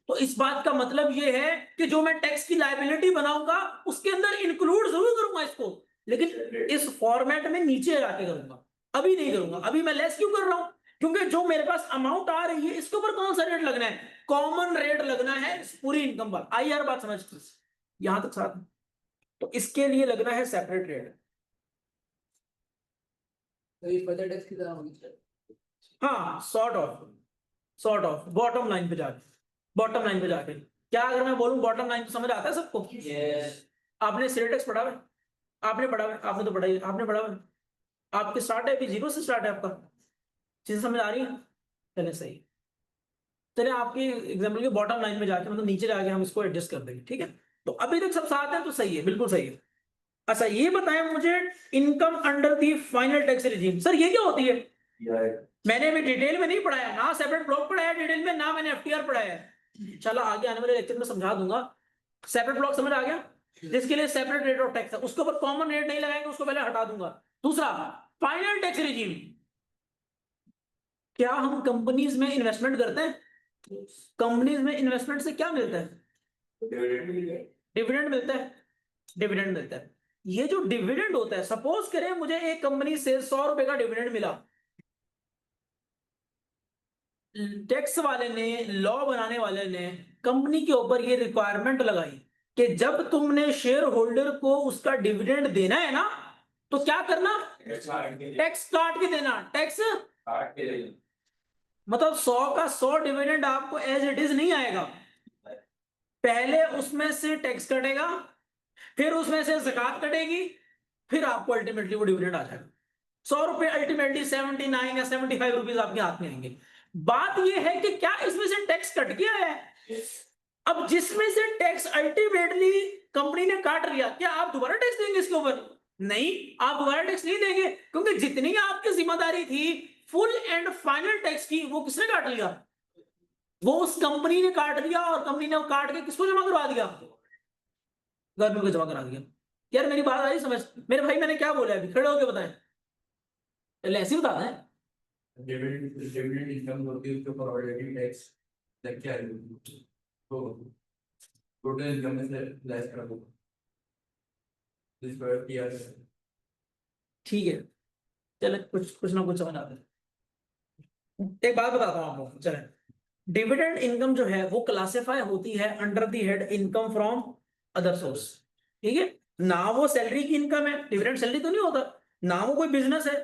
तो इस बात का मतलब ये है कि जो मैं टैक्स की लायबिलिटी बनाऊंगा उसके अंदर इंक्लूड जरूर करूंगा इसको, लेकिन इस फॉर्मेट में नीचे आके करूंगा, अभी नहीं करूंगा। अभी मैं लेस क्यों कर रहा हूं? क्योंकि जो मेरे पास अमाउंट आ रही है इसके ऊपर कौन सा रेट लगना है? कॉमन रेट लगना है पूरी इनकम पर। आई यार बात समझ यहां तक साथ? तो इसके लिए लगना है सेपरेट रेट। तो ये फर्दर टैक्स की तरह होनी चाहिए। हाँ सॉर्ट ऑफ बॉटम लाइन पे जाके, बॉटम लाइन पे जाके क्या अगर मैं बोलूं बॉटम लाइन, तो समझ आता है सबको? आपने सेल टैक्स पढ़ा है? आपने पढ़ा है? आपने तो पढ़ा ही, आपने पढ़ा है? आपके स्टार्ट है अभी, 0 से स्टार्ट है आपका, चीजें समझ आ रही है? चले सही, चले आपकी एग्जाम्पल के बॉटम लाइन में जाके, मतलब नीचे जाके हम इसको एडजस्ट कर देंगे। ठीक है, तो अभी तक सब साथ है तो सही है, बिल्कुल सही है। अच्छा ये बताएं मुझे, income under the final tax regime, sir ये क्या होती है? मैंने भी डिटेल में नहीं पढ़ाया, ना सेपरेट ब्लॉक पढ़ाया डिटेल में, ना मैंने एफटीआर पढ़ाया है। चलो आगे आने वाले लेक्चर में समझा दूंगा। सेपरेट ब्लॉक समझ आ गया? जिसके लिए सेपरेट रेट ऑफ टैक्स है, उसके ऊपर कॉमन रेट नहीं लगाएंगे, उसको पहले हटा दूंगा। दूसरा, फाइनल टैक्स रिजीम, क्या हम कंपनीज में इन्वेस्टमेंट करते हैं? कंपनीज में इन्वेस्टमेंट से क्या मिलता है? डिविडेंड मिलता है, डिविडेंड मिलता है। ये जो डिविडेंड होता है, सपोज करें मुझे एक कंपनी से 100 रुपए का डिविडेंड मिला, टैक्स वाले ने, लॉ बनाने वाले ने कंपनी के ऊपर ये रिक्वायरमेंट लगाई कि जब तुमने शेयर होल्डर को उसका डिविडेंड देना है ना, तो क्या करना? टैक्स काट के देना। टैक्स मतलब 100 का 100 डिविडेंड आपको एज इट इज नहीं आएगा, पहले उसमें से टैक्स कटेगा, फिर उसमें से ज़कात कटेगी, फिर आपको अल्टीमेटली वो डिविडेंड आ जाएगा। ₹100 अल्टीमेटली 79 या 75 रुपीज आपके हाथ में आएंगे। बात ये है कि क्या इसमें से टैक्स कट गया है? अब जिसमें से टैक्स अल्टीमेटली कंपनी ने काट लिया, क्या आप दोबारा टैक्स देंगे इसके ऊपर? नहीं, आप दोबारा टैक्स नहीं देंगे, क्योंकि जितनी आपकी जिम्मेदारी थी फुल एंड फाइनल टैक्स की, वो किसने काट लिया? वो उस कंपनी ने काट लिया, और कंपनी ने काट के किसको जमा करवा दिया? गवर्नमेंट को जमा करा दिया। यार मेरी बात आई समझ? मेरे भाई मैंने क्या बोला अभी? खड़े होके बताएं, पहले ऐसे ही बता दें। डिविडेंड इनकम होती है उसके ऊपर ऑलरेडी टैक्स लग क्या है, तो टोटल इनकम में से लेस कर दो जिस पर किया है। ठीक है, चले कुछ ना कुछ समझ आता है। एक बात बताता हूँ आपको, चले। डिविडेंड इनकम जो है वो क्लासिफाई होती है under the head income from other source. ठीक है, ना वो सैलरी की इनकम है, डिविडेंड सैलरी तो नहीं होता, ना वो कोई बिजनेस है,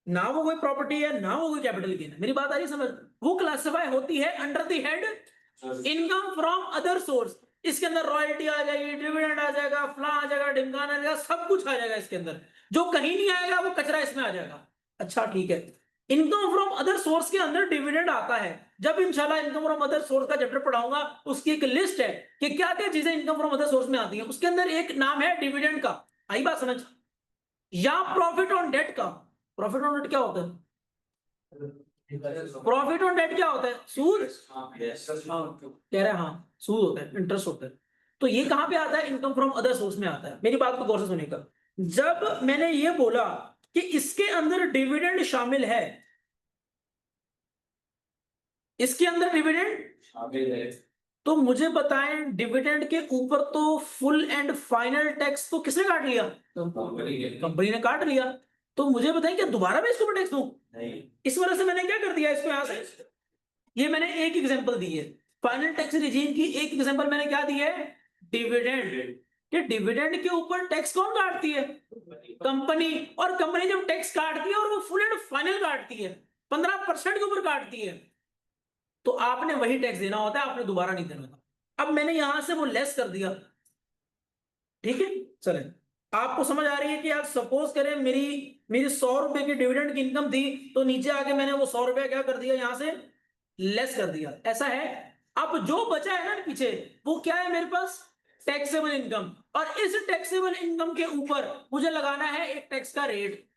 ना वो कोई प्रॉपर्टी है, ना वो कोई कैपिटल गेन है। मेरी बात आ रही समझ? वो क्लासिफाई होती है under the head income from other source. इसके अंदर रॉयल्टी आ जाएगी, डिविडेंड आ जाएगा, फला आ जाएगा, ढिमकान आ जाएगा, सब कुछ आ जाएगा इसके अंदर। जो कहीं नहीं आएगा वो कचरा इसमें आ जाएगा। अच्छा ठीक है, इनकम फ्रॉम अदर सोर्स के अंदर डिविडेंड आता है। जब इंशाल्लाह इनकम फ्रॉम अदर सोर्स का चैप्टर पढ़ाऊंगा, उसकी एक लिस्ट है कि क्या क्या चीजें इनकम फ्रॉम अदर सोर्स में आती हैं। उसके अंदर एक नाम है डिविडेंड का। आई बात समझ? या प्रॉफिट ऑन डेट का। प्रॉफिट ऑन डेट क्या होता है? प्रॉफिट ऑन डेट क्या होता है? सूद। कह रहे हैं हाँ, सूद होता है, इंटरेस्ट होता है। तो ये कहां पे आता है? इनकम फ्रॉम अदर सोर्स में आता है। मेरी बात को गौर से सुनिएगा। जब मैंने ये बोला कि इसके अंदर डिविडेंड शामिल है, इसके अंदर डिविडेंड शामिल है, तो मुझे बताएं डिविडेंड के ऊपर तो फुल एंड फाइनल टैक्स तो किसने काट लिया? कंपनी ने काट लिया। तो मुझे बताएं क्या दोबारा मैं इसके ऊपर टैक्स दूं? नहीं, इस वजह से मैंने क्या कर दिया इसको यहां से, ये मैंने एक एग्जांपल दी है फाइनल टैक्स रिजीम की। एक एग्जांपल मैंने क्या दी है? डिविडेंड। कि डिविडेंड के ऊपर टैक्स कौन काटती है? कंपनी। और कंपनी जब टैक्स काटती है और वो फुल एंड फाइनल काटती है, 15% के ऊपर काटती है, तो आपने वही टैक्स देना होता है, आपने दोबारा नहीं देना होता। अब मैंने यहां से वो लेस कर दिया। ठीक है, चले। आपको समझ आ रही है कि आप सपोज करें मेरी मेरी ₹100 की डिविडेंड की इनकम थी, तो नीचे आके मैंने वो ₹100 क्या कर दिया, यहां से लेस कर दिया। ऐसा है। अब जो बचा है ना पीछे, वो क्या है मेरे पास? Taxable income. और इस टैक्सेबल इनकम के ऊपर मुझे लगाना है एक टैक्स का रेट।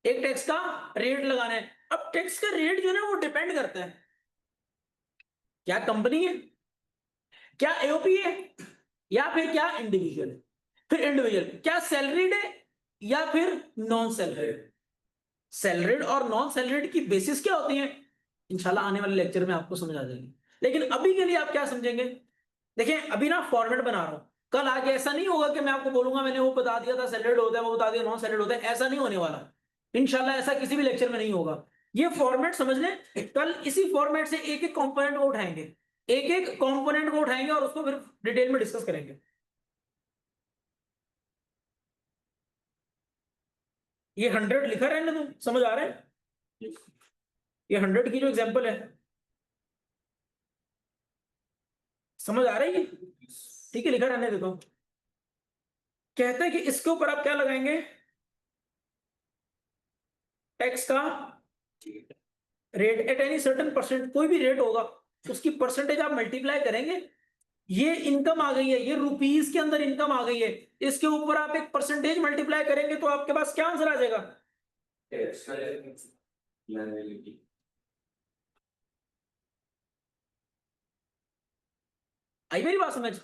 एक टैक्स का रेट लगाना है। अब टैक्स का रेट जो है ना वो डिपेंड करता है, क्या कंपनी है, क्या एओपी है, या फिर क्या इंडिविजुअल है। फिर इंडिविजुअल क्या सैलरीड है या फिर नॉन सैलरीड। सैलरीड और नॉन सैलरीड की बेसिस क्या होती है, इंशाल्लाह आने वाले लेक्चर में आपको समझ आ जाएगी। लेकिन अभी के लिए आप क्या समझेंगे? देखिए अभी ना फॉर्मेट बना रहा हूं, कल आगे ऐसा नहीं होगा कि मैं आपको बोलूंगा मैंने वो बता दिया था सैलरीड होता है, वो बता दिया नॉन सैलरीड होता है। ऐसा नहीं होने वाला, इंशाल्लाह ऐसा किसी भी लेक्चर में नहीं होगा। ये फॉर्मेट समझ लें, कल इसी फॉर्मेट से एक एक कंपोनेंट को उठाएंगे, एक एक कंपोनेंट को उठाएंगे और उसको फिर डिटेल में डिस्कस करेंगे। ये 100 लिखा रहने दो, समझ आ रहा है? ये 100 की जो एग्जांपल है, समझ आ रही है? ठीक है, लिखा रहने देता हूं। कहते हैं कि इसके ऊपर आप क्या लगाएंगे? टैक्स का rate at any certain percent, कोई भी रेट होगा उसकी परसेंटेज आप मल्टीप्लाई करेंगे। ये इनकम आ गई है, ये रुपीस के अंदर इनकम आ गई है, इसके ऊपर आप एक परसेंटेज मल्टीप्लाई करेंगे तो आपके पास क्या आंसर आ जाएगा? आई मेरी बात समझ?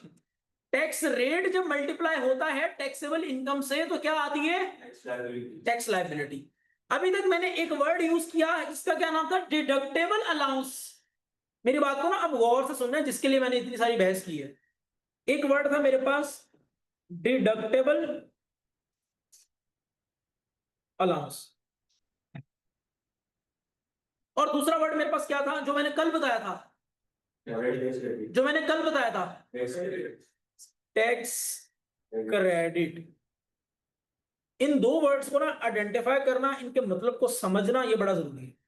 टैक्स रेट जब मल्टीप्लाई होता है टैक्सेबल इनकम से तो क्या आती है? Tax liability. अभी तक मैंने एक वर्ड यूज किया, इसका क्या नाम था? Deductible allowance. मेरी बात को ना अब गौर से सुनना, जिसके लिए मैंने इतनी सारी बहस की है। एक वर्ड था मेरे पास डिडक्टेबल अलाउंस, और दूसरा वर्ड मेरे पास क्या था जो मैंने कल बताया था? Tax credit. इन दो वर्ड्स को ना आइडेंटिफाई करना, इनके मतलब को समझना, ये बड़ा जरूरी है।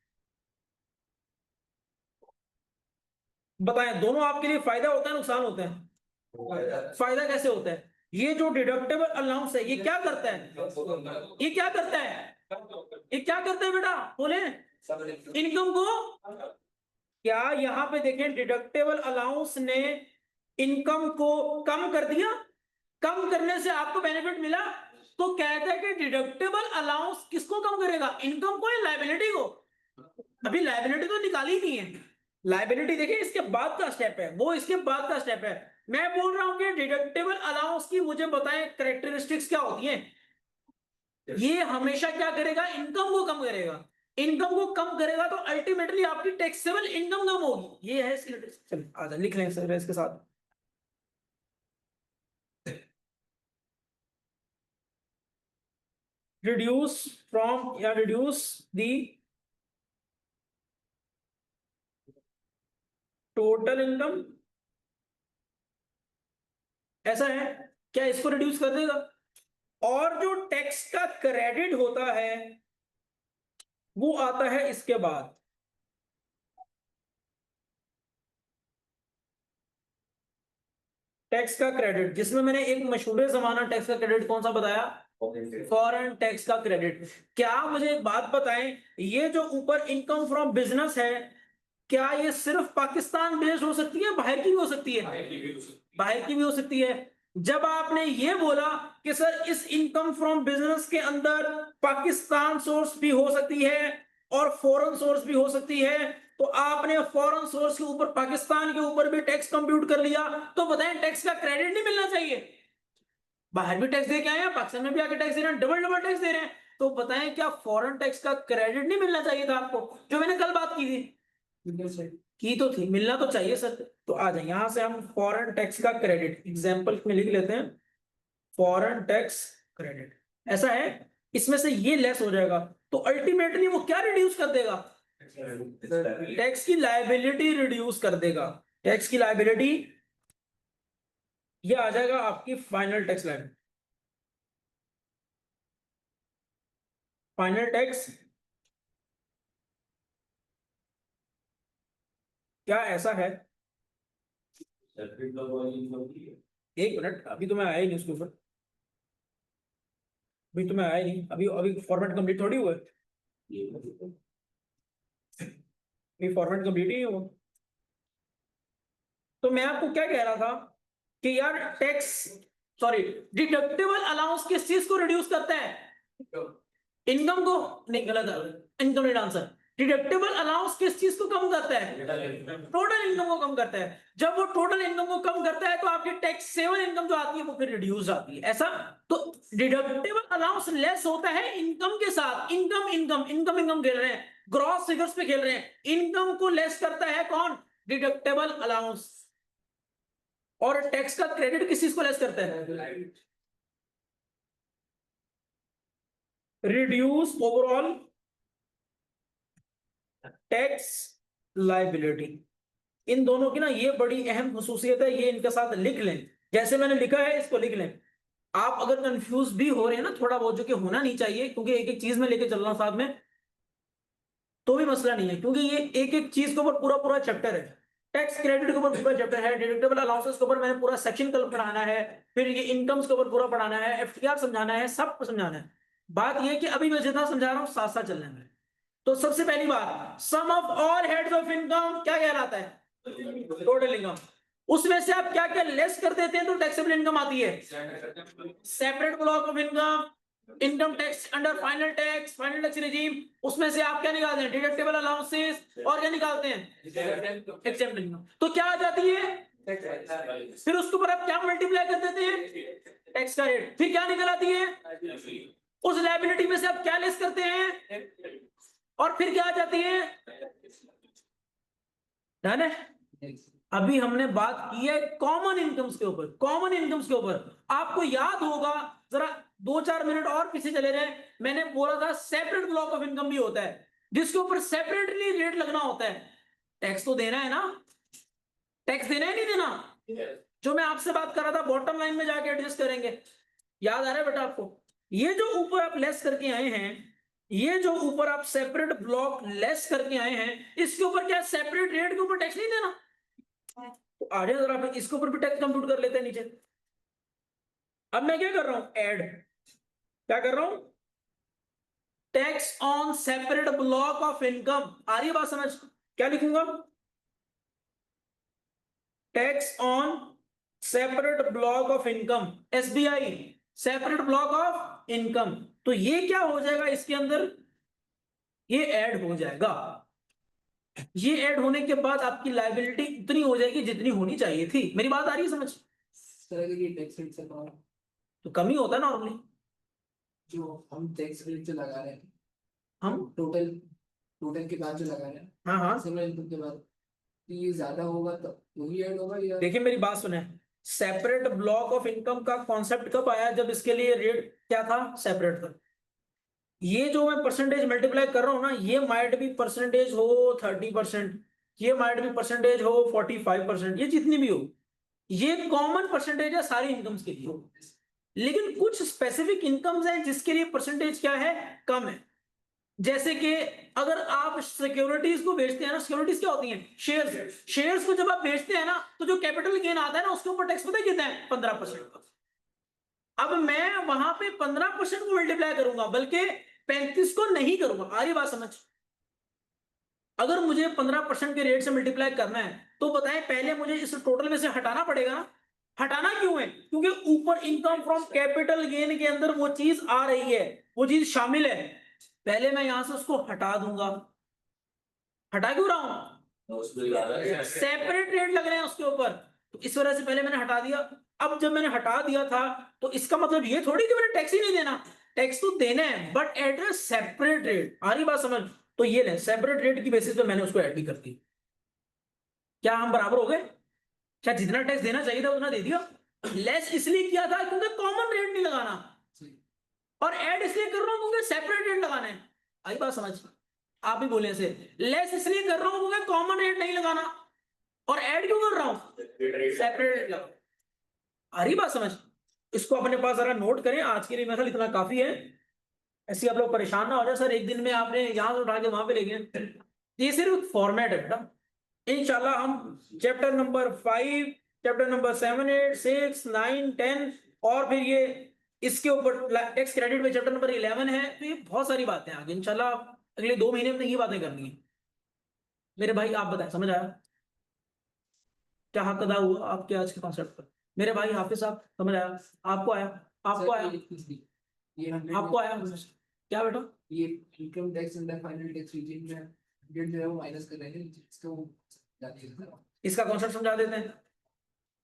बताएं दोनों आपके लिए फायदा होता है नुकसान होता है? फायदा कैसे होता है? ये जो डिडक्टेबल अलाउंस है ये क्या करता है? ये क्या करता है? ये क्या करते हैं बेटा, बोले इनकम को, क्या यहाँ पे देखें डिडक्टेबल अलाउंस ने इनकम को कम कर दिया, कम करने से आपको बेनिफिट मिला, तो कहता है कि डिडक्टेबल अलाउंस किसको कम करेगा, इनकम को या लायबिलिटी को। अभी लायबिलिटी तो निकाली नहीं है, लायबिलिटी देखिए इसके बाद का स्टेप है, वो इसके बाद का स्टेप है। मैं बोल रहा हूं कि डिडक्टेबल अलाउंस की मुझे बताएं कैरेक्टरिस्टिक्स क्या होती हैं। ये हमेशा क्या करेगा, इनकम को कम करेगा, इनकम को कम करेगा तो अल्टीमेटली आपकी टैक्सेबल इनकम कम होगी, ये है इसकी। चलिए आजा लिख लें सर इसके साथ। रिड्यूस फ्रॉम या रिड्यूस दी टोटल इनकम, ऐसा है क्या, इसको रिड्यूस कर देगा। और जो टैक्स का क्रेडिट होता है वो आता है इसके बाद, टैक्स का क्रेडिट, जिसमें मैंने एक मशहूर जमाना टैक्स का क्रेडिट कौन सा बताया, फॉरेन टैक्स का क्रेडिट। क्या मुझे एक बात बताएं, ये जो ऊपर इनकम फ्रॉम बिजनेस है, क्या ये सिर्फ पाकिस्तान बेस्ड हो सकती है, बाहर की भी हो सकती है, बाहर की भी हो सकती है। जब आपने ये बोला कि सर इस इनकम फ्रॉम बिजनेस के अंदर पाकिस्तान सोर्स भी हो सकती है और फॉरेन सोर्स भी हो सकती है, तो आपने फॉरेन सोर्स के ऊपर पाकिस्तान के ऊपर भी टैक्स कंप्यूट कर लिया, तो बताएं टैक्स का क्रेडिट नहीं मिलना चाहिए। बाहर भी टैक्स दे के आए हैं, पाकिस्तान में भी आके टैक्स दे रहे हैं, डबल डबल टैक्स दे रहे हैं, तो बताएं क्या फॉरेन टैक्स का क्रेडिट नहीं मिलना चाहिए था आपको, जो मैंने कल बात की थी, की तो थी, मिलना तो चाहिए सर। तो आ जाए यहां से हम फॉरेन टैक्स का क्रेडिट एग्जांपल में लिख लेते हैं, फॉरेन टैक्स क्रेडिट ऐसा है, इसमें से ये लेस हो जाएगा, तो अल्टीमेटली वो क्या रिड्यूस कर देगा, टैक्स की लायबिलिटी रिड्यूस कर देगा, टैक्स की लायबिलिटी, ये आ जाएगा आपकी final tax liability, final tax क्या ऐसा है, एक मिनट, अभी तो मैं आया ही नहीं उसके ऊपर, अभी तो मैं आया ही नहीं, अभी अभी फॉर्मेट कंप्लीट थोड़ी हुआ है, अभी फॉर्मेट कंप्लीट ही हुआ। तो मैं आपको क्या कह रहा था कि यार टैक्स, सॉरी, डिडक्टेबल अलाउंस किस चीज को रिड्यूस करता है, इनकम को, नहीं गलत है, income rate answer, deductible allowance किस चीज को कम करता है, टोटल इनकम को कम करता है। जब वो टोटल इनकम को कम करता है तो आपकी टैक्सेबल इनकम जो आती है वो फिर रिड्यूस आती है, ऐसा। तो डिडक्टेबल अलाउंस लेस होता है इनकम के साथ, इनकम इनकम इनकम इनकम खेल रहे हैं, ग्रॉस फिगर्स पे खेल रहे हैं, इनकम को लेस करता है कौन, डिडक्टेबल अलाउंस, और टैक्स का क्रेडिट किस चीज को लेस करता है, रिड्यूस ओवरऑल टैक्स लायबिलिटी। इन दोनों की ना ये बड़ी अहम खसूसियत है, ये इनके साथ लिख लें, जैसे मैंने लिखा है इसको लिख लें। आप अगर कंफ्यूज भी हो रहे हैं ना थोड़ा बहुत, जो कि होना नहीं चाहिए, क्योंकि एक एक चीज में लेके चल रहा हूं साथ में, तो भी मसला नहीं है, क्योंकि ये एक एक चीज के ऊपर पूरा पूरा चैप्टर है, टैक्स क्रेडिट के ऊपर पूरा चैप्टर है, डिडक्टेबल अलाउंसेस के ऊपर मैंने पूरा सेक्शन कल पढ़ाना है, फिर ये इनकम्स के ऊपर पूरा पढ़ाना है, एफटीआर समझाना है, सब समझाना है। बात ये है कि अभी मैं जितना समझा रहा हूँ साथ साथ चलने में। तो सबसे पहली बात, sum of all heads of income क्या कहलाता है, टोटल इनकम, उसमें से आप क्या क्या लेस कर देते हैं तो टैक्सेबल इनकम आती है, separate block of income, income tax under final tax regime, उसमें से आप क्या निकालते हैं, डिडक्टेबल अलाउंसेस, और क्या निकालते हैं, एक्सेप्ट इनकम, तो क्या आ जाती है, फिर उसके ऊपर आप क्या मल्टीप्लाई कर देते हैं, टैक्स का रेट, फिर क्या निकल आती है, उस लायबिलिटी में से आप क्या लेस करते हैं, और फिर क्या आ जाती है, डन है। अभी हमने बात की है कॉमन इनकम्स के ऊपर, कॉमन इनकम्स के ऊपर आपको याद होगा, जरा 2-4 मिनट और पीछे चले रहे, मैंने बोला था सेपरेट ब्लॉक ऑफ इनकम भी होता है, जिसके ऊपर सेपरेटली रेट लगना होता है, टैक्स तो देना है ना, टैक्स देना है नहीं देना, जो मैं आपसे बात कर रहा था बॉटम लाइन में जाके एडजस्ट करेंगे, याद आ रहा है बेटा आपको, ये जो ऊपर आप लेस करके आए हैं, ये जो ऊपर आप सेपरेट ब्लॉक लेस करके आए हैं, इसके ऊपर क्या सेपरेट रेट के ऊपर टैक्स नहीं देना, तो आ जाए जरा फिर इसके ऊपर भी टैक्स कंप्यूट कर लेते हैं नीचे। अब मैं क्या कर रहा हूं, ऐड, क्या कर रहा हूं, tax on separate block of income, आ रही है बात समझ? क्या लिखूंगा? Tax on separate block of income, SBI, separate block of income. तो ये क्या हो जाएगा इसके अंदर? ये ऐड हो जाएगा। ये ऐड होने के बाद आपकी लायबिलिटी उतनी हो जाएगी जितनी होनी चाहिए थी। मेरी बात आ रही है समझ? इस तरह के टैक्स रेट से कम तो कम ही होता है नॉर्मली। जो हम टैक्स रेट जो लगा रहे हैं, हम टोटल टोटल के बाद जो लगा रहे हैं, हाँ हाँ, सिमिलर इनकम के बाद, तो ये ज्यादा होगा तो वही ऐड होगा या देखिए मेरी बात सुने, सेपरेट ब्लॉक ऑफ इनकम का कॉन्सेप्ट कब आया? जब इसके लिए रेट क्या था? सेपरेट था। ये जो मैं परसेंटेज मल्टीप्लाई कर रहा हूं ना, ये माइट भी परसेंटेज हो 30%, ये माइट भी परसेंटेज हो 45%, ये जितनी भी हो, ये कॉमन परसेंटेज है सारी इनकम्स के लिए। लेकिन कुछ स्पेसिफिक इनकम्स हैं जिसके लिए परसेंटेज क्या है? कम है। जैसे कि अगर आप सिक्योरिटीज को बेचते हैं ना, सिक्योरिटीज क्या होती हैं? शेयर्स। शेयर्स को जब आप बेचते हैं ना, तो जो कैपिटल गेन आता है ना, उसके ऊपर टैक्स पता है कितना है? 15%। अब मैं वहां पे 15% को मल्टीप्लाई करूंगा, बल्कि 35 को नहीं करूंगा। आ रही बात समझ? अगर मुझे 15% के रेट से मल्टीप्लाई करना है, तो बताएं पहले मुझे इस टोटल में से हटाना पड़ेगा ना। हटाना क्यों है? क्योंकि ऊपर इनकम फ्रॉम कैपिटल गेन के अंदर वो चीज आ रही है, वो चीज शामिल है। पहले मैं यहां से उसको हटा दूंगा। हटा क्यों रहा हूं? सेपरेट रेट लग रहे हैं उसके ऊपर, तो इस वजह से पहले मैंने हटा दिया। अब जब मैंने हटा दिया था, तो इसका मतलब ये थोड़ी कि मैंने टैक्स ही नहीं देना। टैक्स तो देना है, but at a separate rate. आ रही बात समझ? तो ये ले, सेपरेट रेट की बेसिस पे मैंने उसको ऐड भी कर दी। क्या हम बराबर हो गए? क्या जितना टैक्स देना चाहिए था उतना दे दिया? लेस इसलिए किया था क्योंकि कॉमन रेट नहीं लगाना, और ऐड इसलिए कर रहा हूं क्योंकि सेपरेट रेट लगाना है। आई बात समझ? आप भी बोले से, लेस इसलिए कर रहा हूं क्योंकि कॉमन रेट नहीं लगाना, और ऐड क्यों कर रहा हूं? सेपरेट रेट लगा। आ रही बात समझ? इसको अपने पास जरा नोट करें। आज के लिए मेरे ख्याल इतना काफी है। ऐसे आप लोग परेशान ना हो जाए, सर एक दिन में आपने यहां से उठा के वहां पे ले गए। ये सिर्फ फॉर्मेट है बेटा। इंशाल्लाह हम चैप्टर नंबर 5, चैप्टर नंबर 7, 8, 6, 9, 10, और फिर ये इसके ऊपर टैक्स क्रेडिट में चैप्टर नंबर 11 है। तो ये बहुत सारी बातें आगे इंशाल्लाह अगले 2 महीने में ये बातें करनी है। मेरे भाई आप बताएं, समझ आया? क्या हक अदा हुआ आपके आज के कॉन्सेप्ट पर? मेरे भाई हाफिज साहब, समझ आया? आपको आया? आपको आया? ये आपको आया? क्या बेटा? ये income tax and final tax region में डेट जो है वो माइनस कर रहे हैं, इसको जाके इसका कॉन्सेप्ट समझा देते हैं।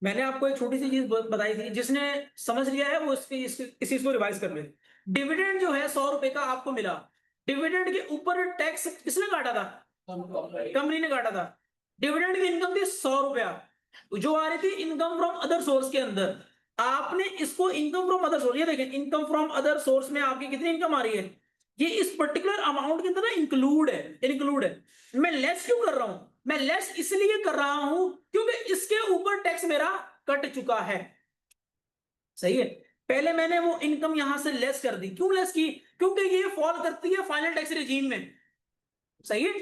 मैंने आपको एक छोटी सी चीज बताई थी, जिसने समझ लिया है वो इस चीज को रिवाइज कर ले। डिविडेंड जो है 100 रुपए का आपको मिला, डिविडेंड के ऊपर टैक्स किसने काटा था? कंपनी ने काटा था। डिविडेंड की इनकम थी 100 रुपया, जो आ रही थी इनकम फ्रॉम अदर सोर्स के अंदर। आपने इसको इनकम फ्रॉम अदर सोर्स, ये देखें इनकम फ्रॉम अदर सोर्स में आपकी कितनी इनकम आ रही है? ये इस पर्टिकुलर अमाउंट के अंदर इंक्लूड है, इंक्लूड है। मैं लेस क्यों कर रहा हूं? मैं लेस इसलिए कर रहा हूं क्योंकि इसके ऊपर टैक्स मेरा कट चुका है। सही है? पहले मैंने वो इनकम यहां से लेस कर दी। क्यों लेस की? क्योंकि ये फॉल करती है फाइनल टैक्स रिजीम में। सही है?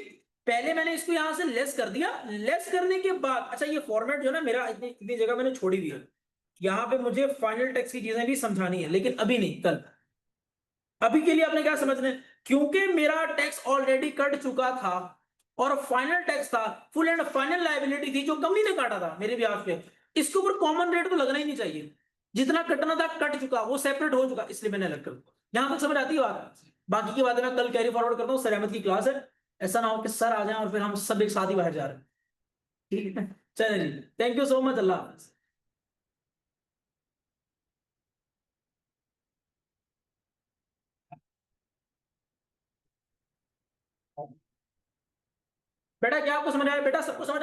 पहले मैंने इसको यहां से लेस कर दिया। लेस करने के बाद, अच्छा ये फॉर्मेट जो है ना मेरा, इतनी जगह मैंने छोड़ी हुई है। यहां पे मुझे फाइनल टैक्स की चीजें भी समझानी है, लेकिन अभी नहीं, कल। अभी के लिए आपने क्या समझना है? क्योंकि मेरा टैक्स ऑलरेडी कट चुका था और फाइनल टैक्स था, फुल एंड फाइनल लायबिलिटी थी जो कंपनी ने काटा था मेरे ब्याज पे, इसके ऊपर कॉमन रेट तो लगना ही नहीं चाहिए। जितना कटना था कट चुका, वो सेपरेट हो चुका, इसलिए मैंने अलग कर दिया। यहां तक समझ आती है बात? बाकी की बातें मैं कल कैरी फॉरवर्ड करता हूँ। सर अहमद की क्लास है, ऐसा ना हो कि सर आ जाए और फिर हम सब एक साथ ही बाहर जा रहे हैं। ठीक है, चलिए जी, थैंक यू सो मच, अल्लाह हाफिज। बेटा क्या आपको समझ आया? बेटा सबको समझ